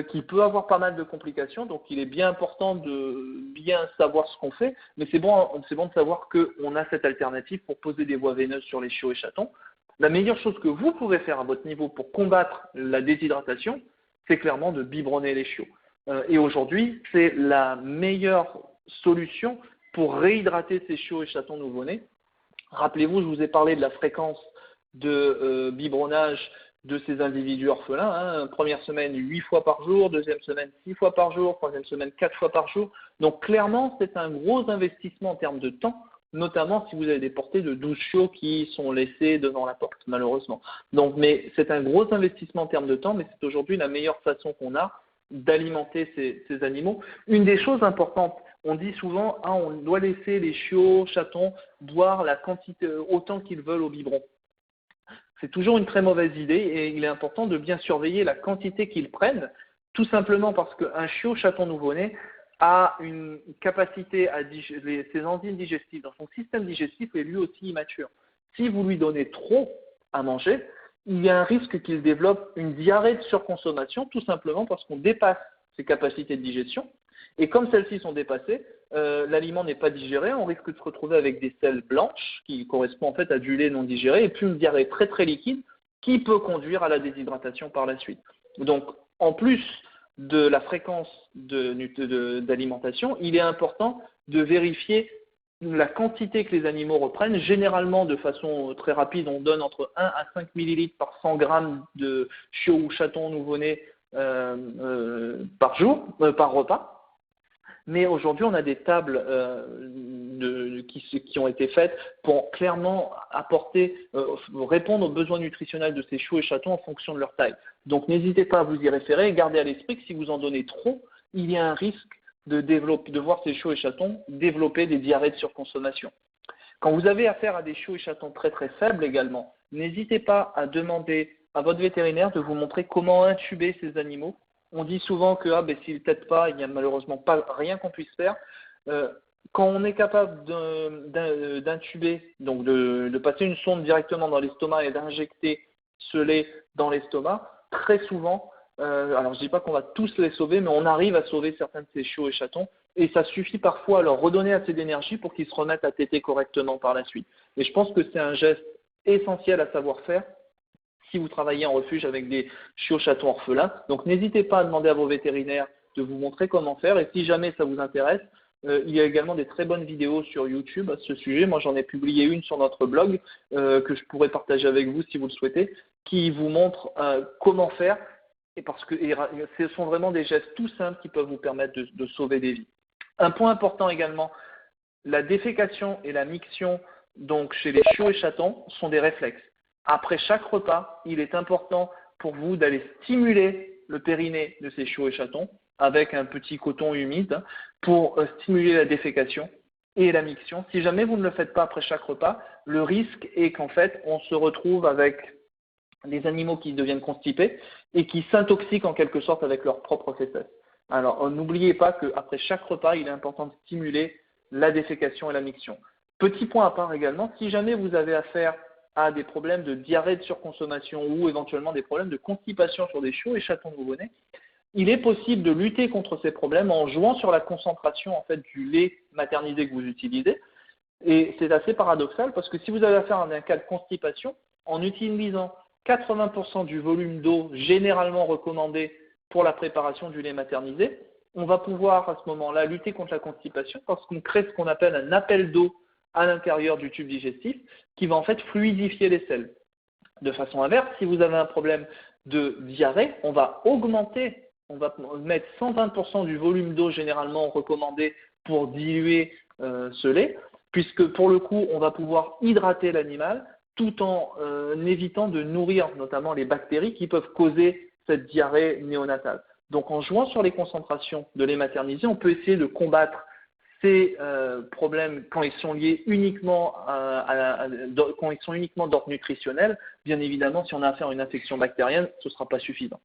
qui peut avoir pas mal de complications. Donc, il est bien important de bien savoir ce qu'on fait, mais c'est bon de savoir qu'on a cette alternative pour poser des voies veineuses sur les chiots et chatons. La meilleure chose que vous pouvez faire à votre niveau pour combattre la déshydratation, c'est clairement de biberonner les chiots. Et aujourd'hui, c'est la meilleure solution pour réhydrater ces chiots et chatons nouveau-nés. Rappelez-vous, je vous ai parlé de la fréquence de biberonnage de ces individus orphelins. Hein. Première semaine, 8 fois par jour, deuxième semaine, 6 fois par jour, troisième semaine, 4 fois par jour. Donc clairement, c'est un gros investissement en termes de temps, notamment si vous avez des portées de 12 chiots qui sont laissés devant la porte, malheureusement. Donc, mais c'est un gros investissement en termes de temps, mais c'est aujourd'hui la meilleure façon qu'on a d'alimenter ces animaux. Une des choses importantes, on dit souvent, on doit laisser les chiots, chatons, boire la quantité, autant qu'ils veulent au biberon. C'est toujours une très mauvaise idée et il est important de bien surveiller la quantité qu'ils prennent, tout simplement parce qu'un chiot, chaton nouveau-né, a une capacité à digérer, ses enzymes digestives dans son système digestif est lui aussi immature. Si vous lui donnez trop à manger, il y a un risque qu'il développe une diarrhée de surconsommation, tout simplement parce qu'on dépasse ses capacités de digestion. Et comme celles-ci sont dépassées, l'aliment n'est pas digéré, on risque de se retrouver avec des selles blanches qui correspondent en fait à du lait non digéré et puis une diarrhée très très liquide qui peut conduire à la déshydratation par la suite. Donc, en plus de la fréquence d'alimentation, il est important de vérifier la quantité que les animaux reprennent. Généralement, de façon très rapide, on donne entre 1 à 5 millilitres par 100 grammes de chiot ou chaton nouveau-né par jour, par repas. Mais aujourd'hui, on a des tables qui ont été faites pour clairement répondre aux besoins nutritionnels de ces chiots et chatons en fonction de leur taille. Donc, n'hésitez pas à vous y référer et gardez à l'esprit que si vous en donnez trop, il y a un risque de voir ces chiots et chatons développer des diarrhées de surconsommation. Quand vous avez affaire à des chiots et chatons très très faibles également, n'hésitez pas à demander à votre vétérinaire de vous montrer comment intuber ces animaux. On dit souvent que s'ils ne t'aident pas, il n'y a malheureusement pas rien qu'on puisse faire. Quand on est capable d'intuber, donc de passer une sonde directement dans l'estomac et d'injecter ce lait dans l'estomac, très souvent, alors je ne dis pas qu'on va tous les sauver, mais on arrive à sauver certains de ces chiots et chatons. Et ça suffit parfois à leur redonner assez d'énergie pour qu'ils se remettent à téter correctement par la suite. Et je pense que c'est un geste essentiel à savoir faire si vous travaillez en refuge avec des chiots chatons orphelins. Donc n'hésitez pas à demander à vos vétérinaires de vous montrer comment faire. Et si jamais ça vous intéresse, il y a également des très bonnes vidéos sur YouTube à ce sujet. Moi, j'en ai publié une sur notre blog que je pourrais partager avec vous si vous le souhaitez, qui vous montre comment faire. Et parce que ce sont vraiment des gestes tout simples qui peuvent vous permettre de sauver des vies. Un point important également, la défécation et la miction donc chez les chiots et chatons sont des réflexes. Après chaque repas, il est important pour vous d'aller stimuler le périnée de ces chiots et chatons avec un petit coton humide pour stimuler la défécation et la miction. Si jamais vous ne le faites pas après chaque repas, le risque est qu'en fait, on se retrouve avec des animaux qui deviennent constipés et qui s'intoxiquent en quelque sorte avec leurs propres fesses. Alors, n'oubliez pas qu'après chaque repas, il est important de stimuler la défécation et la miction. Petit point à part également, si jamais vous avez affaire à des problèmes de diarrhée de surconsommation ou éventuellement des problèmes de constipation sur des chiots et chatons nouveau-nés, il est possible de lutter contre ces problèmes en jouant sur la concentration en fait, du lait maternisé que vous utilisez. Et c'est assez paradoxal parce que si vous avez affaire à un cas de constipation, en utilisant 80% du volume d'eau généralement recommandé pour la préparation du lait maternisé, on va pouvoir à ce moment-là lutter contre la constipation parce qu'on crée ce qu'on appelle un appel d'eau à l'intérieur du tube digestif qui va en fait fluidifier les selles. De façon inverse, si vous avez un problème de diarrhée, on va augmenter on va mettre 120% du volume d'eau généralement recommandé pour diluer ce lait, puisque pour le coup, on va pouvoir hydrater l'animal tout en évitant de nourrir notamment les bactéries qui peuvent causer cette diarrhée néonatale. Donc en jouant sur les concentrations de lait maternisé, on peut essayer de combattre ces problèmes quand ils sont liés uniquement quand ils sont uniquement d'ordre nutritionnel. Bien évidemment, si on a affaire à une infection bactérienne, ce ne sera pas suffisant.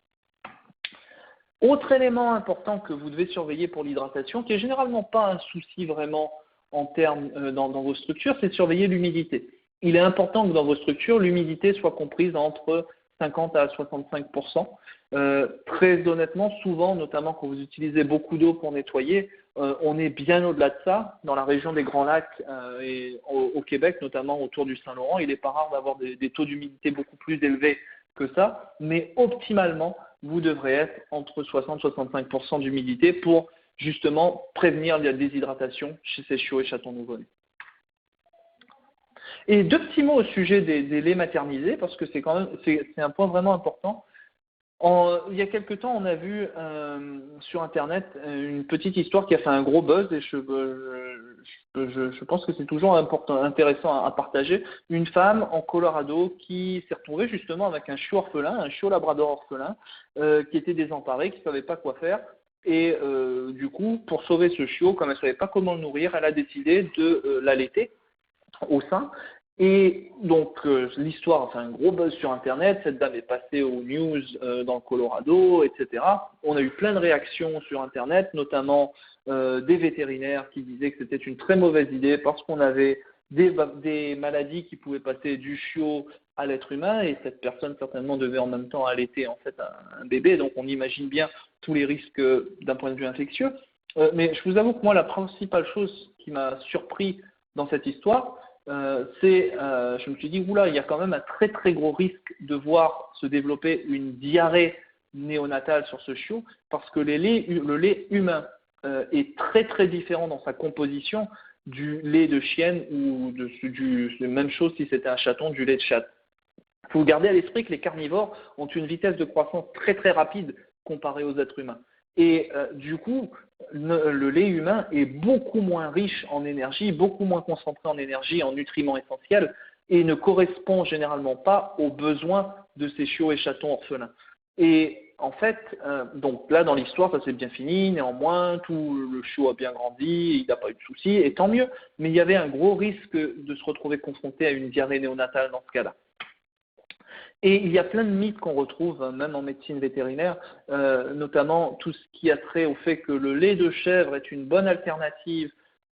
Autre élément important que vous devez surveiller pour l'hydratation, qui est généralement pas un souci vraiment en termes dans vos structures, c'est de surveiller l'humidité. Il est important que dans vos structures, l'humidité soit comprise entre 50 à 65%. Très honnêtement, souvent, notamment quand vous utilisez beaucoup d'eau pour nettoyer, on est bien au-delà de ça. Dans la région des Grands Lacs et au Québec, notamment autour du Saint-Laurent, il n'est pas rare d'avoir des taux d'humidité beaucoup plus élevés que ça, mais optimalement, vous devrez être entre 60 et 65% d'humidité pour justement prévenir la déshydratation chez ces chiots et chatons nouveau-nés. Et deux petits mots au sujet des laits maternisés, parce que c'est un point vraiment important. Il y a quelque temps, on a vu sur Internet une petite histoire qui a fait un gros buzz et je pense que c'est toujours intéressant à partager. Une femme en Colorado qui s'est retrouvée justement avec un chiot orphelin, un chiot labrador orphelin, qui était désemparé, qui ne savait pas quoi faire. Et du coup, pour sauver ce chiot, comme elle ne savait pas comment le nourrir, elle a décidé de l'allaiter au sein. Et donc, l'histoire a fait un gros buzz sur Internet, cette dame est passée aux news dans le Colorado, etc. On a eu plein de réactions sur Internet, notamment des vétérinaires qui disaient que c'était une très mauvaise idée parce qu'on avait des maladies qui pouvaient passer du chiot à l'être humain et cette personne certainement devait en même temps allaiter en fait un bébé, donc on imagine bien tous les risques d'un point de vue infectieux. Mais je vous avoue que moi, la principale chose qui m'a surpris dans cette histoire, je me suis dit, oula, il y a quand même un très très gros risque de voir se développer une diarrhée néonatale sur ce chiot, parce que le lait humain est très très différent dans sa composition du lait de chienne ou même chose si c'était un chaton, du lait de chatte. Il faut garder à l'esprit que les carnivores ont une vitesse de croissance très très rapide comparée aux êtres humains. Et du coup, le lait humain est beaucoup moins riche en énergie, beaucoup moins concentré en énergie, en nutriments essentiels, et ne correspond généralement pas aux besoins de ces chiots et chatons orphelins. Et en fait, donc là dans l'histoire, ça s'est bien fini, néanmoins, le chiot a bien grandi, il n'a pas eu de soucis, et tant mieux, mais il y avait un gros risque de se retrouver confronté à une diarrhée néonatale dans ce cas-là. Et il y a plein de mythes qu'on retrouve, même en médecine vétérinaire, notamment tout ce qui a trait au fait que le lait de chèvre est une bonne alternative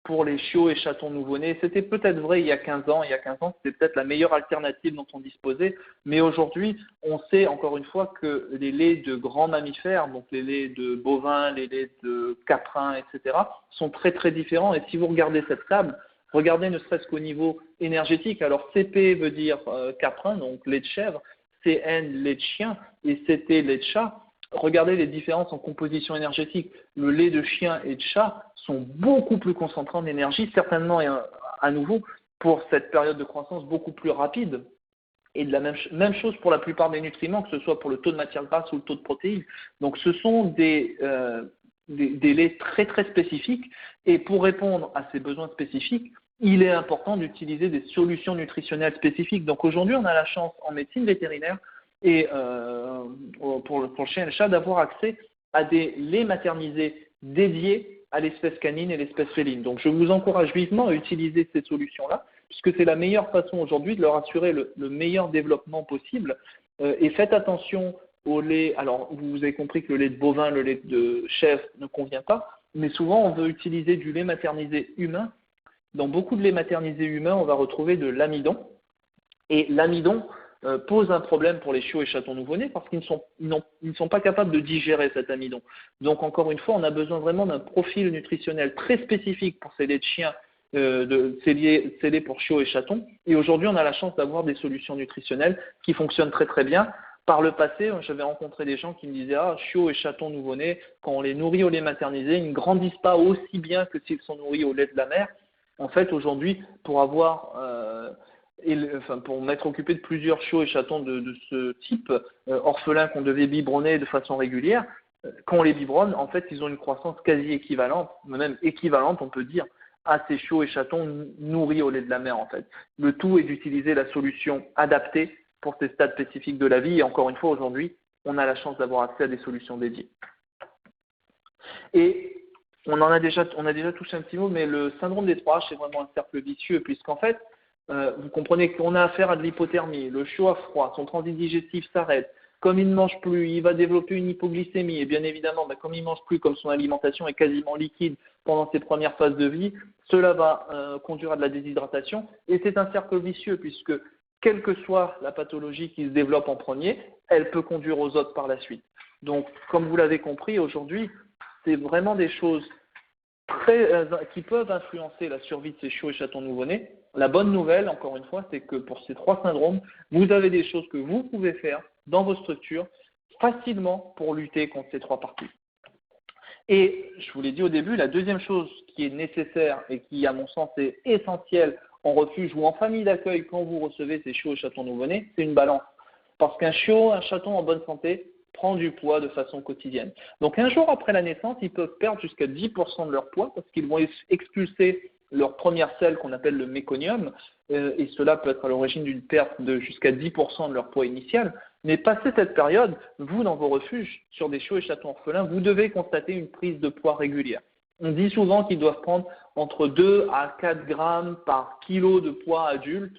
pour les chiots et chatons nouveau-nés. C'était peut-être vrai il y a 15 ans. Il y a 15 ans, c'était peut-être la meilleure alternative dont on disposait. Mais aujourd'hui, on sait encore une fois que les laits de grands mammifères, donc les laits de bovins, les laits de caprins, etc., sont très très différents. Et si vous regardez cette table, regardez ne serait-ce qu'au niveau énergétique. Alors CP veut dire caprin, donc lait de chèvre, CN lait de chien et CT lait de chat. Regardez les différences en composition énergétique. Le lait de chien et de chat sont beaucoup plus concentrés en énergie, certainement et à nouveau pour cette période de croissance beaucoup plus rapide. Et de la même chose pour la plupart des nutriments, que ce soit pour le taux de matière grasse ou le taux de protéines. Donc ce sont des laits très très spécifiques. Et pour répondre à ces besoins spécifiques, il est important d'utiliser des solutions nutritionnelles spécifiques. Donc aujourd'hui, on a la chance en médecine vétérinaire et pour le chien et le chat d'avoir accès à des laits maternisés dédiés à l'espèce canine et l'espèce féline. Donc je vous encourage vivement à utiliser ces solutions-là, puisque c'est la meilleure façon aujourd'hui de leur assurer le meilleur développement possible. Et faites attention au lait. Alors vous avez compris que le lait de bovin, le lait de chèvre ne convient pas, mais souvent on veut utiliser du lait maternisé humain. Dans beaucoup de laits maternisés humains, on va retrouver de l'amidon. Et l'amidon pose un problème pour les chiots et chatons nouveau-nés parce qu'ils ne sont pas capables de digérer cet amidon. Donc encore une fois, on a besoin vraiment d'un profil nutritionnel très spécifique pour ces laits de chiens, ces laits pour chiots et chatons. Et aujourd'hui, on a la chance d'avoir des solutions nutritionnelles qui fonctionnent très très bien. Par le passé, j'avais rencontré des gens qui me disaient « Ah, chiots et chatons nouveau-nés, quand on les nourrit au lait maternisé, ils ne grandissent pas aussi bien que s'ils sont nourris au lait de la mère. » En fait, aujourd'hui, pour m'être occupé de plusieurs chiots et chatons de ce type, orphelins qu'on devait biberonner de façon régulière, quand on les biberonne, en fait, ils ont une croissance quasi équivalente, même équivalente, on peut dire, à ces chiots et chatons nourris au lait de la mère, en fait. Le tout est d'utiliser la solution adaptée pour ces stades spécifiques de la vie. Et encore une fois, aujourd'hui, on a la chance d'avoir accès à des solutions dédiées. Et on a déjà touché un petit mot, mais le syndrome des 3H, c'est vraiment un cercle vicieux, puisqu'en fait, vous comprenez qu'on a affaire à de l'hypothermie, le chaud a froid, son transit digestif s'arrête, comme il ne mange plus, il va développer une hypoglycémie, et bien évidemment, comme il ne mange plus, comme son alimentation est quasiment liquide pendant ses premières phases de vie, cela va conduire à de la déshydratation, et c'est un cercle vicieux, puisque quelle que soit la pathologie qui se développe en premier, elle peut conduire aux autres par la suite. Donc, comme vous l'avez compris, aujourd'hui, c'est vraiment des choses qui peuvent influencer la survie de ces chiots et chatons nouveau-nés. La bonne nouvelle, encore une fois, c'est que pour ces 3 syndromes, vous avez des choses que vous pouvez faire dans vos structures facilement pour lutter contre ces 3 parties. Et je vous l'ai dit au début, la deuxième chose qui est nécessaire et qui, à mon sens, est essentielle en refuge ou en famille d'accueil quand vous recevez ces chiots et chatons nouveau-nés, c'est une balance. Parce qu'un chiot, un chaton en bonne santé prend du poids de façon quotidienne. Donc un jour après la naissance, ils peuvent perdre jusqu'à 10% de leur poids parce qu'ils vont expulser leur première selle qu'on appelle le méconium, et cela peut être à l'origine d'une perte de jusqu'à 10% de leur poids initial. Mais passé cette période, vous, dans vos refuges, sur des chiots et chatons orphelins, vous devez constater une prise de poids régulière. On dit souvent qu'ils doivent prendre entre 2 à 4 grammes par kilo de poids adulte.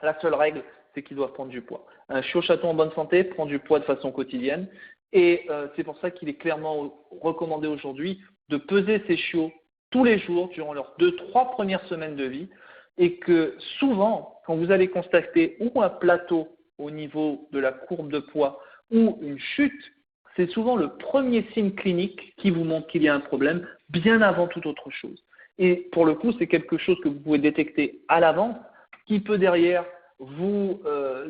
La seule règle, c'est qu'ils doivent prendre du poids. Un chiot chaton en bonne santé prend du poids de façon quotidienne et c'est pour ça qu'il est clairement recommandé aujourd'hui de peser ces chiots tous les jours durant leurs 2-3 premières semaines de vie et que souvent, quand vous allez constater ou un plateau au niveau de la courbe de poids ou une chute, c'est souvent le premier signe clinique qui vous montre qu'il y a un problème bien avant toute autre chose. Et pour le coup, c'est quelque chose que vous pouvez détecter à l'avance qui peut derrière vous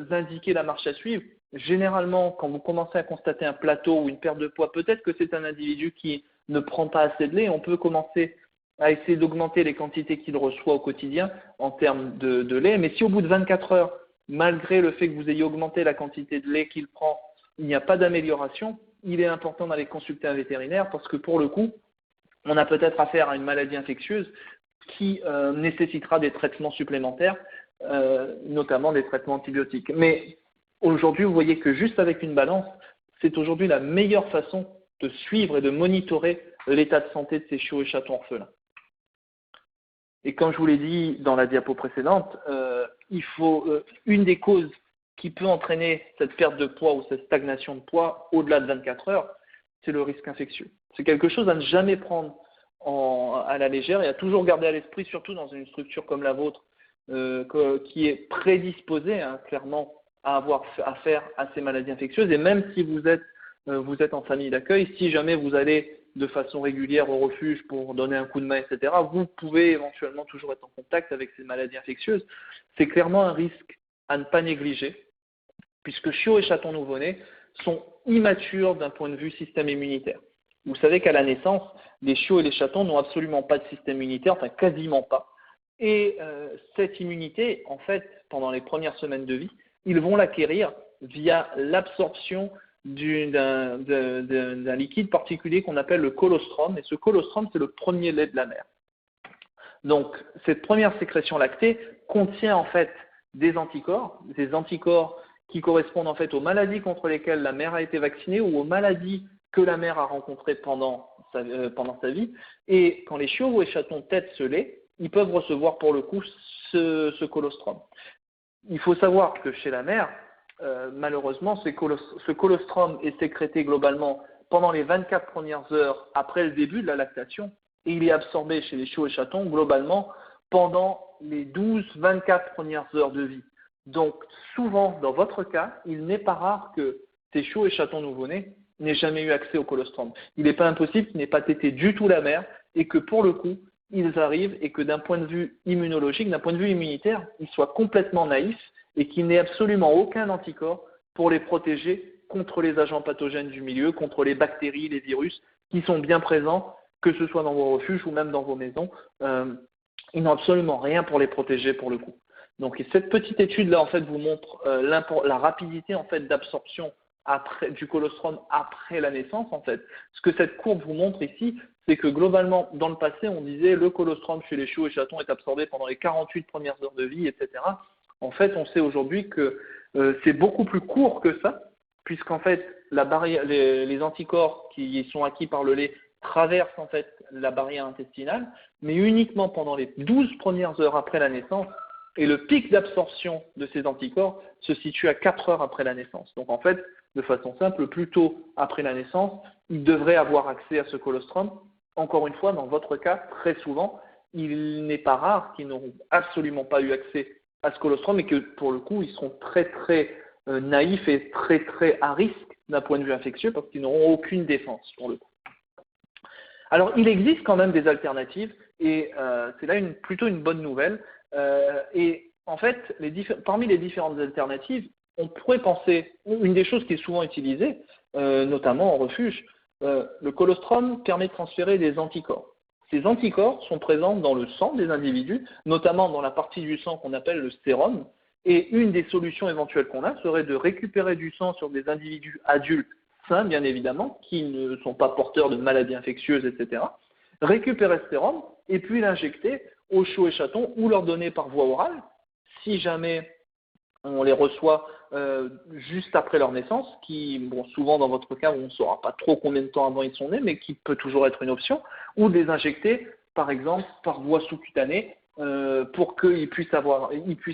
indiquer la marche à suivre. Généralement, quand vous commencez à constater un plateau ou une perte de poids, peut-être que c'est un individu qui ne prend pas assez de lait. On peut commencer à essayer d'augmenter les quantités qu'il reçoit au quotidien en termes de lait. Mais si au bout de 24 heures, malgré le fait que vous ayez augmenté la quantité de lait qu'il prend, il n'y a pas d'amélioration, il est important d'aller consulter un vétérinaire parce que pour le coup, on a peut-être affaire à une maladie infectieuse qui nécessitera des traitements supplémentaires, notamment des traitements antibiotiques. Mais aujourd'hui, vous voyez que juste avec une balance, c'est aujourd'hui la meilleure façon de suivre et de monitorer l'état de santé de ces chiots et chatons orphelins. Et comme je vous l'ai dit dans la diapo précédente, une des causes qui peut entraîner cette perte de poids ou cette stagnation de poids au-delà de 24 heures, c'est le risque infectieux. C'est quelque chose à ne jamais prendre à la légère et à toujours garder à l'esprit, surtout dans une structure comme la vôtre, qui est prédisposée clairement à avoir affaire à ces maladies infectieuses. Et même si vous êtes en famille d'accueil, si jamais vous allez de façon régulière au refuge pour donner un coup de main, etc., vous pouvez éventuellement toujours être en contact avec ces maladies infectieuses. C'est clairement un risque à ne pas négliger, puisque chiots et chatons nouveau-nés sont immatures d'un point de vue système immunitaire. Vous savez qu'à la naissance, les chiots et les chatons n'ont absolument pas de système immunitaire, enfin quasiment pas. Et cette immunité, en fait, pendant les premières semaines de vie, ils vont l'acquérir via l'absorption d'un liquide particulier qu'on appelle le colostrum. Et ce colostrum, c'est le premier lait de la mère. Donc, cette première sécrétion lactée contient en fait des anticorps qui correspondent en fait aux maladies contre lesquelles la mère a été vaccinée ou aux maladies que la mère a rencontrées pendant sa vie. Et quand les chiots et chatons têtent ce lait, ils peuvent recevoir pour le coup ce colostrum. Il faut savoir que chez la mère, malheureusement, ce colostrum est sécrété globalement pendant les 24 premières heures après le début de la lactation et il est absorbé chez les chiots et chatons globalement pendant les 12-24 premières heures de vie. Donc souvent, dans votre cas, il n'est pas rare que ces chiots et chatons nouveau-nés n'aient jamais eu accès au colostrum. Il n'est pas impossible qu'ils n'aient pas tété du tout la mère et que pour le coup, ils arrivent et que d'un point de vue immunologique, d'un point de vue immunitaire, ils soient complètement naïfs et qu'il n'ait absolument aucun anticorps pour les protéger contre les agents pathogènes du milieu, contre les bactéries, les virus qui sont bien présents, que ce soit dans vos refuges ou même dans vos maisons. Ils n'ont absolument rien pour les protéger pour le coup. Donc cette petite étude-là en fait vous montre la rapidité en fait d'absorption du colostrum après la naissance, en fait. Ce que cette courbe vous montre ici, c'est que globalement, dans le passé, on disait le colostrum chez les chiots et chatons est absorbé pendant les 48 premières heures de vie, etc. En fait, on sait aujourd'hui que c'est beaucoup plus court que ça, puisqu'en fait, les anticorps qui sont acquis par le lait traversent en fait la barrière intestinale, mais uniquement pendant les 12 premières heures après la naissance, et le pic d'absorption de ces anticorps se situe à 4 heures après la naissance. Donc en fait, de façon simple, plus tôt après la naissance, ils devraient avoir accès à ce colostrum. Encore une fois, dans votre cas, très souvent, il n'est pas rare qu'ils n'auront absolument pas eu accès à ce colostrum et que pour le coup, ils seront très très naïfs et très très à risque d'un point de vue infectieux parce qu'ils n'auront aucune défense pour le coup. Alors, il existe quand même des alternatives et c'est là plutôt une bonne nouvelle. Et en fait, parmi les différentes alternatives, on pourrait penser, une des choses qui est souvent utilisée, notamment en refuge, le colostrum permet de transférer des anticorps. Ces anticorps sont présents dans le sang des individus, notamment dans la partie du sang qu'on appelle le sérum. Et une des solutions éventuelles qu'on a serait de récupérer du sang sur des individus adultes sains, bien évidemment, qui ne sont pas porteurs de maladies infectieuses, etc. Récupérer ce sérum et puis l'injecter aux chiots et chatons ou leur donner par voie orale, si jamais on les reçoit juste après leur naissance, qui, bon, souvent dans votre cas, on ne saura pas trop combien de temps avant ils sont nés, mais qui peut toujours être une option, ou de les injecter, par exemple, par voie sous-cutanée, pour qu'ils puissent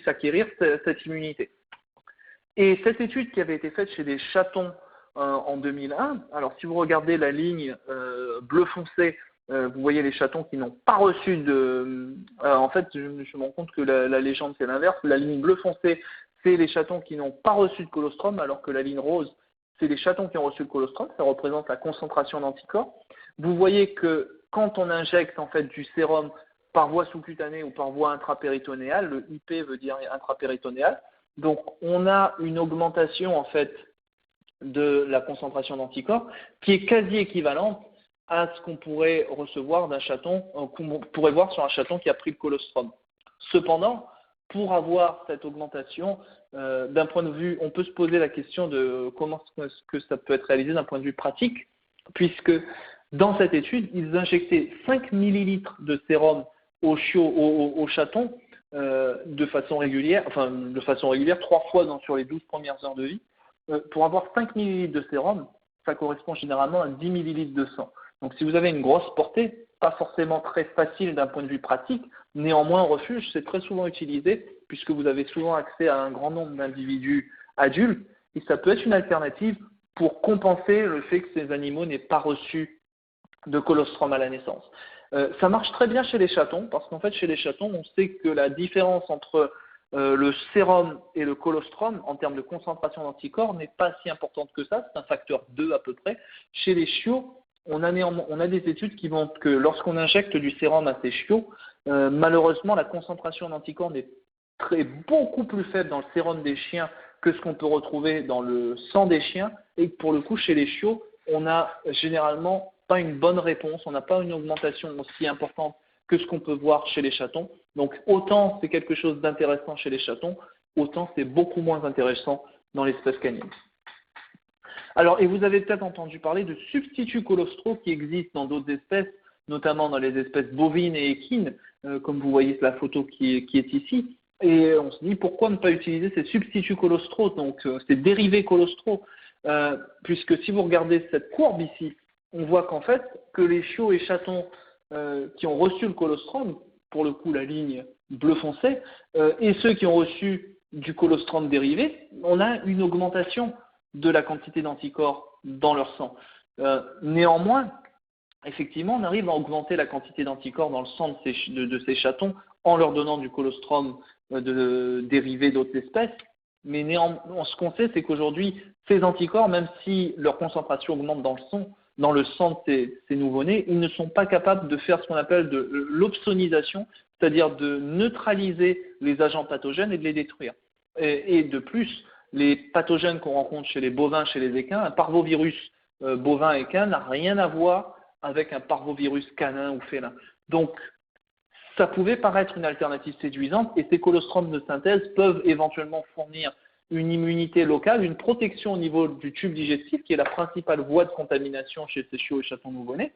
acquérir cette immunité. Et cette étude qui avait été faite chez des chatons en 2001, alors si vous regardez la ligne bleu foncé, vous voyez les chatons qui n'ont pas reçu de... en fait, je me rends compte que la légende, c'est l'inverse. La ligne bleu foncé, c'est les chatons qui n'ont pas reçu de colostrum, alors que la ligne rose, c'est les chatons qui ont reçu le colostrum. Ça représente la concentration d'anticorps. Vous voyez que quand on injecte en fait du sérum par voie sous-cutanée ou par voie intrapéritonéale, le IP veut dire intrapéritonéale, donc on a une augmentation en fait de la concentration d'anticorps qui est quasi équivalente à ce qu'on pourrait recevoir d'un chaton, qu'on pourrait voir sur un chaton qui a pris le colostrum. Cependant, pour avoir cette augmentation, d'un point de vue, on peut se poser la question de comment est-ce que ça peut être réalisé d'un point de vue pratique, puisque dans cette étude, ils injectaient 5 millilitres de sérum aux chatons de façon régulière, 3 fois sur les 12 premières heures de vie. Pour avoir 5 millilitres de sérum, ça correspond généralement à 10 millilitres de sang. Donc si vous avez une grosse portée, pas forcément très facile d'un point de vue pratique, néanmoins en refuge, c'est très souvent utilisé puisque vous avez souvent accès à un grand nombre d'individus adultes et ça peut être une alternative pour compenser le fait que ces animaux n'aient pas reçu de colostrum à la naissance. Ça marche très bien chez les chatons parce qu'en fait chez les chatons, on sait que la différence entre le sérum et le colostrum en termes de concentration d'anticorps n'est pas si importante que ça, c'est un facteur 2 à peu près. Chez les chiots, on a des études qui montrent que lorsqu'on injecte du sérum à ces chiots, malheureusement la concentration d'anticorps est beaucoup plus faible dans le sérum des chiens que ce qu'on peut retrouver dans le sang des chiens et pour le coup chez les chiots, on n'a généralement pas une bonne réponse, on n'a pas une augmentation aussi importante que ce qu'on peut voir chez les chatons. Donc autant c'est quelque chose d'intéressant chez les chatons, autant c'est beaucoup moins intéressant dans l'espèce canine. Alors, et vous avez peut-être entendu parler de substituts colostraux qui existent dans d'autres espèces, notamment dans les espèces bovines et équines, comme vous voyez la photo qui est ici. Et on se dit pourquoi ne pas utiliser ces substituts colostraux, donc ces dérivés colostraux, puisque si vous regardez cette courbe ici, on voit qu'en fait, que les chiots et chatons qui ont reçu le colostrum, pour le coup la ligne bleu foncé, et ceux qui ont reçu du colostrum dérivé, on a une augmentation de la quantité d'anticorps dans leur sang. Néanmoins, effectivement, on arrive à augmenter la quantité d'anticorps dans le sang de ces chatons en leur donnant du colostrum dérivé d'autres espèces. Mais ce qu'on sait, c'est qu'aujourd'hui, ces anticorps, même si leur concentration augmente dans le sang de ces nouveau-nés, ils ne sont pas capables de faire ce qu'on appelle de l'opsonisation, c'est-à-dire de neutraliser les agents pathogènes et de les détruire. Et de plus, les pathogènes qu'on rencontre chez les bovins, chez les équins, un parvovirus bovin équin n'a rien à voir avec un parvovirus canin ou félin. Donc, ça pouvait paraître une alternative séduisante et ces colostrums de synthèse peuvent éventuellement fournir une immunité locale, une protection au niveau du tube digestif, qui est la principale voie de contamination chez ces chiots et chatons nouveau-nés,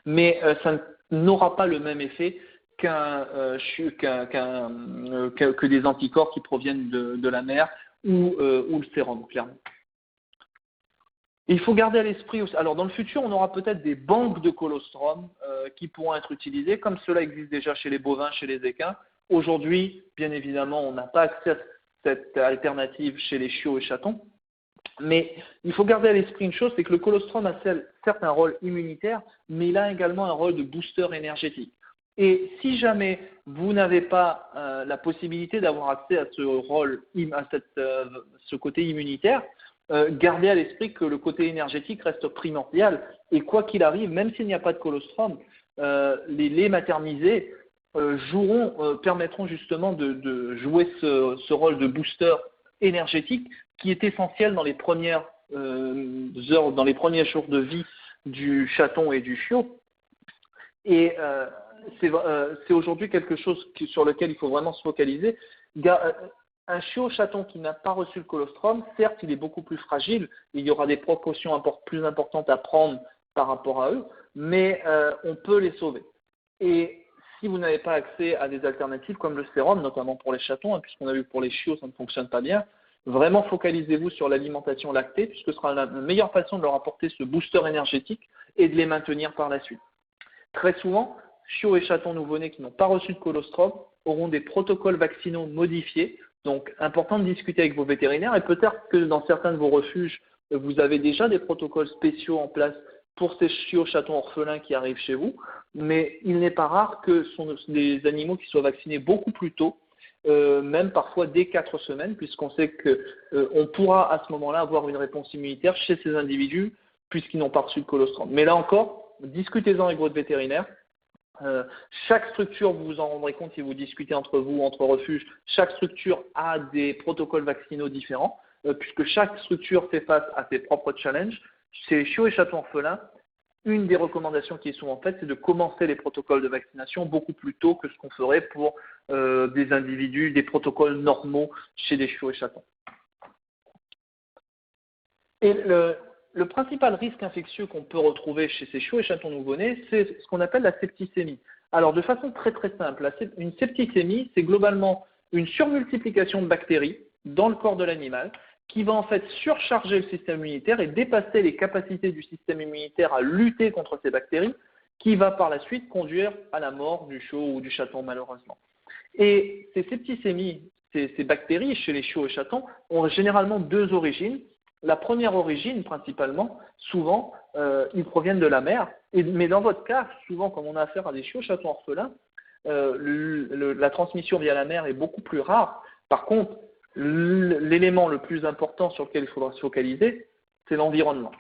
mais ça n'aura pas le même effet que des anticorps qui proviennent de la mère ou le sérum, clairement. Il faut garder à l'esprit aussi, alors dans le futur, on aura peut-être des banques de colostrum qui pourront être utilisées, comme cela existe déjà chez les bovins, chez les équins. Aujourd'hui, bien évidemment, on n'a pas accès à cette alternative chez les chiots et chatons, mais il faut garder à l'esprit une chose, c'est que le colostrum a certes un rôle immunitaire, mais il a également un rôle de booster énergétique. Et si jamais vous n'avez pas la possibilité d'avoir accès à ce rôle, ce côté immunitaire, gardez à l'esprit que le côté énergétique reste primordial. Et quoi qu'il arrive, même s'il n'y a pas de colostrum, les laits maternisés permettront justement de jouer ce rôle de booster énergétique qui est essentiel dans les premières heures, dans les premiers jours de vie du chaton et du chiot. Et c'est aujourd'hui quelque chose sur lequel il faut vraiment se focaliser. Un chiot chaton qui n'a pas reçu le colostrum, certes, il est beaucoup plus fragile, il y aura des précautions plus importantes à prendre par rapport à eux, mais on peut les sauver. Et si vous n'avez pas accès à des alternatives comme le sérum, notamment pour les chatons, hein, puisqu'on a vu pour les chiots, ça ne fonctionne pas bien, vraiment focalisez-vous sur l'alimentation lactée, puisque ce sera la meilleure façon de leur apporter ce booster énergétique et de les maintenir par la suite. Très souvent, chiots et chatons nouveau-nés qui n'ont pas reçu de colostrum auront des protocoles vaccinaux modifiés. Donc, important de discuter avec vos vétérinaires et peut-être que dans certains de vos refuges, vous avez déjà des protocoles spéciaux en place pour ces chiots chatons orphelins qui arrivent chez vous. Mais il n'est pas rare que ce sont des animaux qui soient vaccinés beaucoup plus tôt, même parfois dès 4 semaines, puisqu'on sait qu'on pourra à ce moment-là avoir une réponse immunitaire chez ces individus puisqu'ils n'ont pas reçu de colostrum. Mais là encore, discutez-en avec votre vétérinaire. Chaque structure, vous vous en rendrez compte si vous discutez entre vous, entre refuges, chaque structure a des protocoles vaccinaux différents, puisque chaque structure fait face à ses propres challenges. Chez les chiots et chatons orphelins, une des recommandations qui est souvent faite, c'est de commencer les protocoles de vaccination beaucoup plus tôt que ce qu'on ferait pour des individus, des protocoles normaux chez les chiots et chatons. Et le principal risque infectieux qu'on peut retrouver chez ces chiots et chatons nouveau-nés, c'est ce qu'on appelle la septicémie. Alors, de façon très très simple, une septicémie, c'est globalement une surmultiplication de bactéries dans le corps de l'animal qui va en fait surcharger le système immunitaire et dépasser les capacités du système immunitaire à lutter contre ces bactéries, qui va par la suite conduire à la mort du chiot ou du chaton malheureusement. Et ces septicémies, ces bactéries chez les chiots et chatons ont généralement deux origines. La première origine, principalement, souvent, ils proviennent de la mère. Mais dans votre cas, souvent, comme on a affaire à des chiots chatons orphelins, la transmission via la mère est beaucoup plus rare. Par contre, l'élément le plus important sur lequel il faudra se focaliser, c'est l'environnement.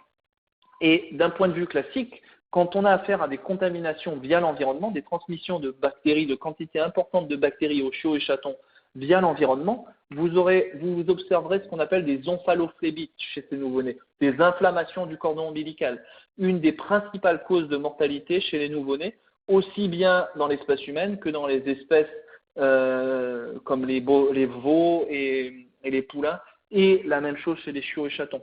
Et d'un point de vue classique, quand on a affaire à des contaminations via l'environnement, des transmissions de bactéries, de quantités importantes de bactéries aux chiots et chatons via l'environnement, vous observerez ce qu'on appelle des omphalophlébites chez ces nouveau-nés, des inflammations du cordon ombilical, une des principales causes de mortalité chez les nouveau-nés, aussi bien dans l'espèce humaine que dans les espèces comme les veaux et les poulains, et la même chose chez les chiots et chatons.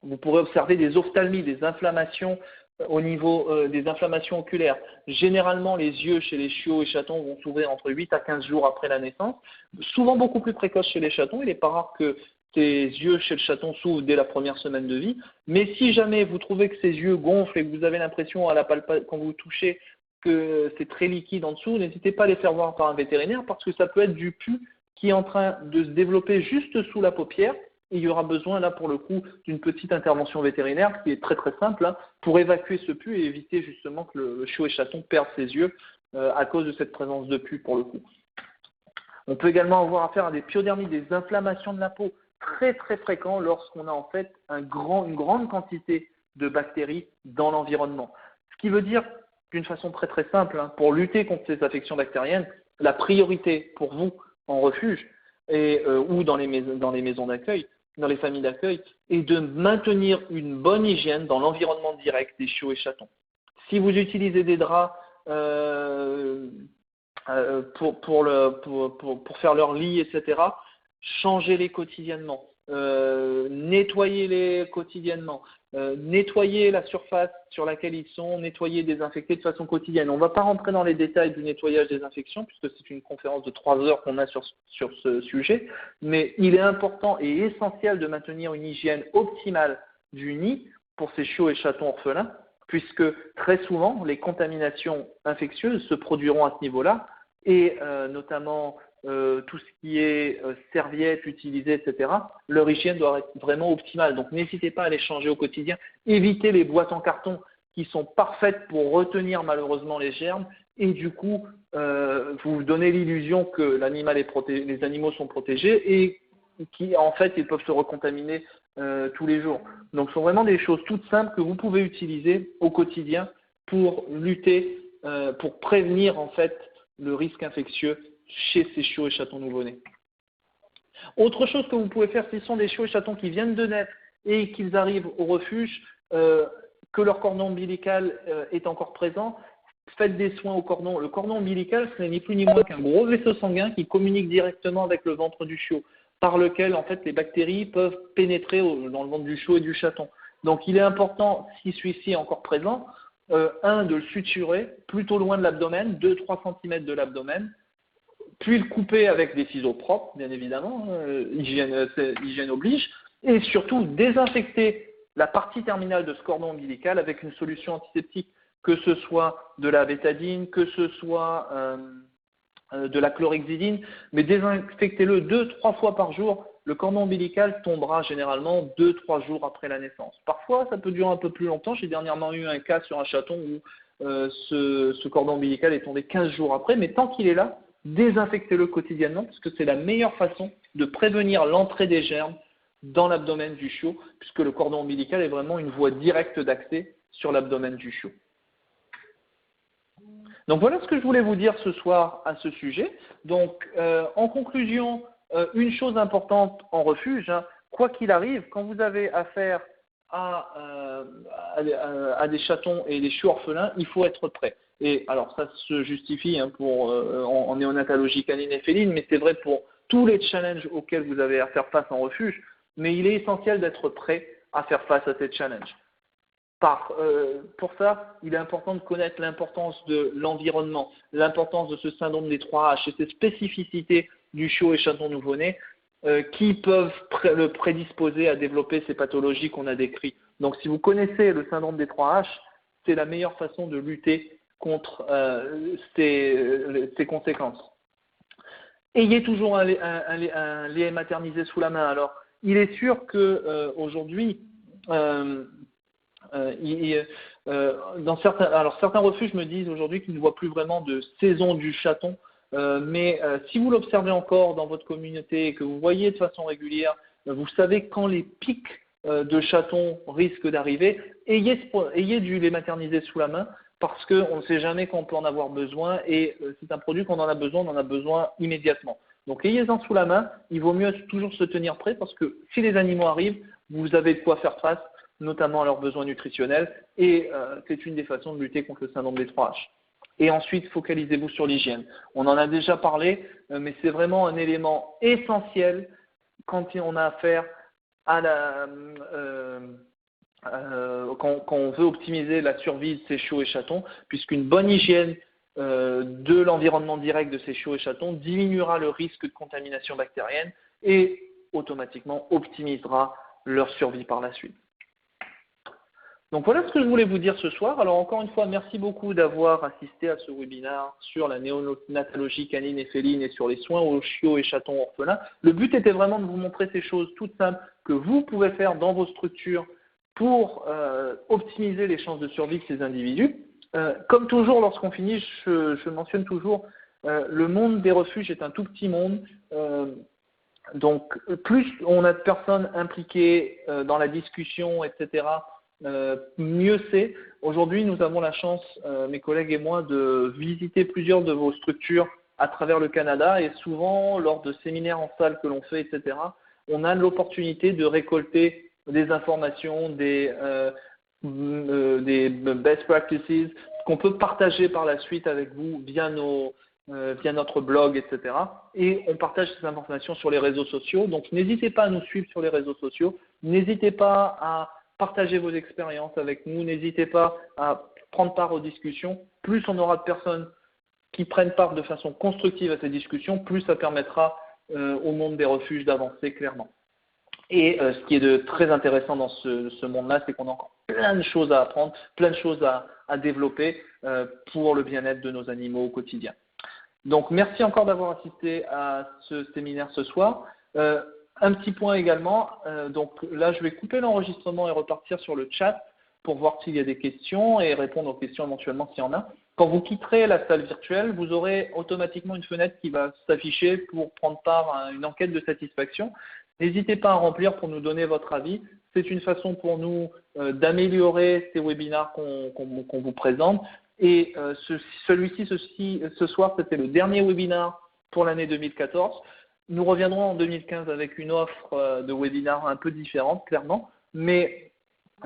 Vous pourrez observer des ophtalmies, des inflammations au niveau des inflammations oculaires. Généralement, les yeux chez les chiots et chatons vont s'ouvrir entre 8 à 15 jours après la naissance, souvent beaucoup plus précoce chez les chatons. Il n'est pas rare que ces yeux chez le chaton s'ouvrent dès la première semaine de vie. Mais si jamais vous trouvez que ces yeux gonflent et que vous avez l'impression quand vous touchez que c'est très liquide en dessous, n'hésitez pas à les faire voir par un vétérinaire parce que ça peut être du pus qui est en train de se développer juste sous la paupière. Et il y aura besoin, là, pour le coup, d'une petite intervention vétérinaire qui est très très simple hein, pour évacuer ce pus et éviter justement que le chiot et chaton perde ses yeux à cause de cette présence de pus, pour le coup. On peut également avoir affaire à des pyodermies, des inflammations de la peau très très fréquents lorsqu'on a en fait une grande quantité de bactéries dans l'environnement. Ce qui veut dire, d'une façon très très simple, hein, pour lutter contre ces affections bactériennes, la priorité pour vous en refuge ou dans les maisons d'accueil, dans les familles d'accueil, est de maintenir une bonne hygiène dans l'environnement direct des chiots et chatons. Si vous utilisez des draps pour faire leur lit, etc., changez-les quotidiennement, nettoyez-les quotidiennement, nettoyez la surface sur laquelle ils sont, nettoyez, désinfectez de façon quotidienne. On ne va pas rentrer dans les détails du nettoyage désinfection puisque c'est une conférence de 3 heures qu'on a sur ce sujet, mais il est important et essentiel de maintenir une hygiène optimale du nid pour ces chiots et chatons orphelins, puisque très souvent les contaminations infectieuses se produiront à ce niveau-là, et notamment tout ce qui est serviettes utilisées, etc., leur hygiène doit être vraiment optimale. Donc n'hésitez pas à les changer au quotidien. Évitez les boîtes en carton qui sont parfaites pour retenir malheureusement les germes et du coup vous donnez l'illusion que les animaux sont protégés et qui en fait ils peuvent se recontaminer tous les jours. Donc ce sont vraiment des choses toutes simples que vous pouvez utiliser au quotidien pour lutter, pour prévenir en fait le risque infectieux chez ces chiots et chatons nouveau-nés. Autre chose que vous pouvez faire, ce sont des chiots et chatons qui viennent de naître et qu'ils arrivent au refuge, que leur cordon ombilical est encore présent. Faites des soins au cordon. Le cordon ombilical, ce n'est ni plus ni moins qu'un gros vaisseau sanguin qui communique directement avec le ventre du chiot, par lequel en fait les bactéries peuvent pénétrer dans le ventre du chiot et du chaton. Donc il est important, si celui-ci est encore présent, de le suturer plutôt loin de l'abdomen, 2-3 cm de l'abdomen, puis le couper avec des ciseaux propres, bien évidemment, hygiène oblige, et surtout désinfecter la partie terminale de ce cordon ombilical avec une solution antiseptique, que ce soit de la bétadine, que ce soit de la chlorhexidine, mais désinfectez-le 2-3 fois par jour. Le cordon ombilical tombera généralement 2-3 jours après la naissance. Parfois, ça peut durer un peu plus longtemps. J'ai dernièrement eu un cas sur un chaton où ce cordon ombilical est tombé 15 jours après, mais tant qu'il est là, désinfectez-le quotidiennement parce que c'est la meilleure façon de prévenir l'entrée des germes dans l'abdomen du chiot, puisque le cordon ombilical est vraiment une voie directe d'accès sur l'abdomen du chiot. Donc voilà ce que je voulais vous dire ce soir à ce sujet. Donc en conclusion, une chose importante en refuge, quoi qu'il arrive, quand vous avez affaire à des chatons et des chiots orphelins, il faut être prêt. Et alors ça se justifie en néonatologie canine et féline, mais c'est vrai pour tous les challenges auxquels vous avez à faire face en refuge, mais il est essentiel d'être prêt à faire face à ces challenges. Pour ça, il est important de connaître l'importance de l'environnement, l'importance de ce syndrome des 3H et ses spécificités du chiot et chaton nouveau-né qui peuvent le prédisposer à développer ces pathologies qu'on a décrites. Donc si vous connaissez le syndrome des 3H, c'est la meilleure façon de lutter contre ces conséquences. Ayez toujours un lait maternisé sous la main. Alors, il est sûr qu'aujourd'hui, certains refuges me disent aujourd'hui qu'ils ne voient plus vraiment de saison du chaton, mais si vous l'observez encore dans votre communauté et que vous voyez de façon régulière, vous savez quand les pics de chatons risquent d'arriver, ayez du lait maternisé sous la main parce qu'on ne sait jamais quand on peut en avoir besoin et c'est un produit qu'on en a besoin, on en a besoin immédiatement. Donc ayez-en sous la main, il vaut mieux toujours se tenir prêt parce que si les animaux arrivent, vous avez de quoi faire face, notamment à leurs besoins nutritionnels, et c'est une des façons de lutter contre le syndrome des 3H. Et ensuite, focalisez-vous sur l'hygiène. On en a déjà parlé, mais c'est vraiment un élément essentiel quand on a affaire à quand on veut optimiser la survie de ces chiots et chatons, puisqu'une bonne hygiène de l'environnement direct de ces chiots et chatons diminuera le risque de contamination bactérienne et automatiquement optimisera leur survie par la suite. Donc voilà ce que je voulais vous dire ce soir. Alors encore une fois, merci beaucoup d'avoir assisté à ce webinaire sur la néonatologie canine et féline et sur les soins aux chiots et chatons orphelins. Le but était vraiment de vous montrer ces choses toutes simples que vous pouvez faire dans vos structures pour optimiser les chances de survie de ces individus. Comme toujours, lorsqu'on finit, je mentionne toujours, le monde des refuges est un tout petit monde. Donc plus on a de personnes impliquées dans la discussion, etc., mieux c'est. Aujourd'hui, nous avons la chance, mes collègues et moi, de visiter plusieurs de vos structures à travers le Canada et souvent, lors de séminaires en salle que l'on fait, etc., on a l'opportunité de récolter des informations, des best practices qu'on peut partager par la suite avec vous via nos via notre blog, etc. Et on partage ces informations sur les réseaux sociaux. Donc, n'hésitez pas à nous suivre sur les réseaux sociaux. N'hésitez pas à partager vos expériences avec nous. N'hésitez pas à prendre part aux discussions. Plus on aura de personnes qui prennent part de façon constructive à ces discussions, plus ça permettra au monde des refuges d'avancer clairement. Et ce qui est de très intéressant dans ce monde-là, c'est qu'on a encore plein de choses à apprendre, plein de choses à développer pour le bien-être de nos animaux au quotidien. Donc, merci encore d'avoir assisté à ce séminaire ce soir. Un petit point également, donc là, je vais couper l'enregistrement et repartir sur le chat pour voir s'il y a des questions et répondre aux questions éventuellement s'il y en a. Quand vous quitterez la salle virtuelle, vous aurez automatiquement une fenêtre qui va s'afficher pour prendre part à une enquête de satisfaction. N'hésitez pas à remplir pour nous donner votre avis. C'est une façon pour nous d'améliorer ces webinaires qu'on vous présente. Et celui-ci, ce soir, c'était le dernier webinaire pour l'année 2014. Nous reviendrons en 2015 avec une offre de webinaire un peu différente, clairement. Mais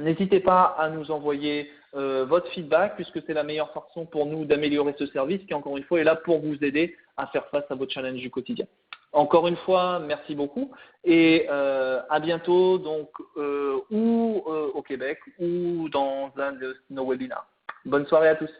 n'hésitez pas à nous envoyer votre feedback, puisque c'est la meilleure façon pour nous d'améliorer ce service qui, encore une fois, est là pour vous aider à faire face à vos challenges du quotidien. Encore une fois, merci beaucoup et à bientôt donc au Québec ou dans un de nos webinaires. Bonne soirée à tous.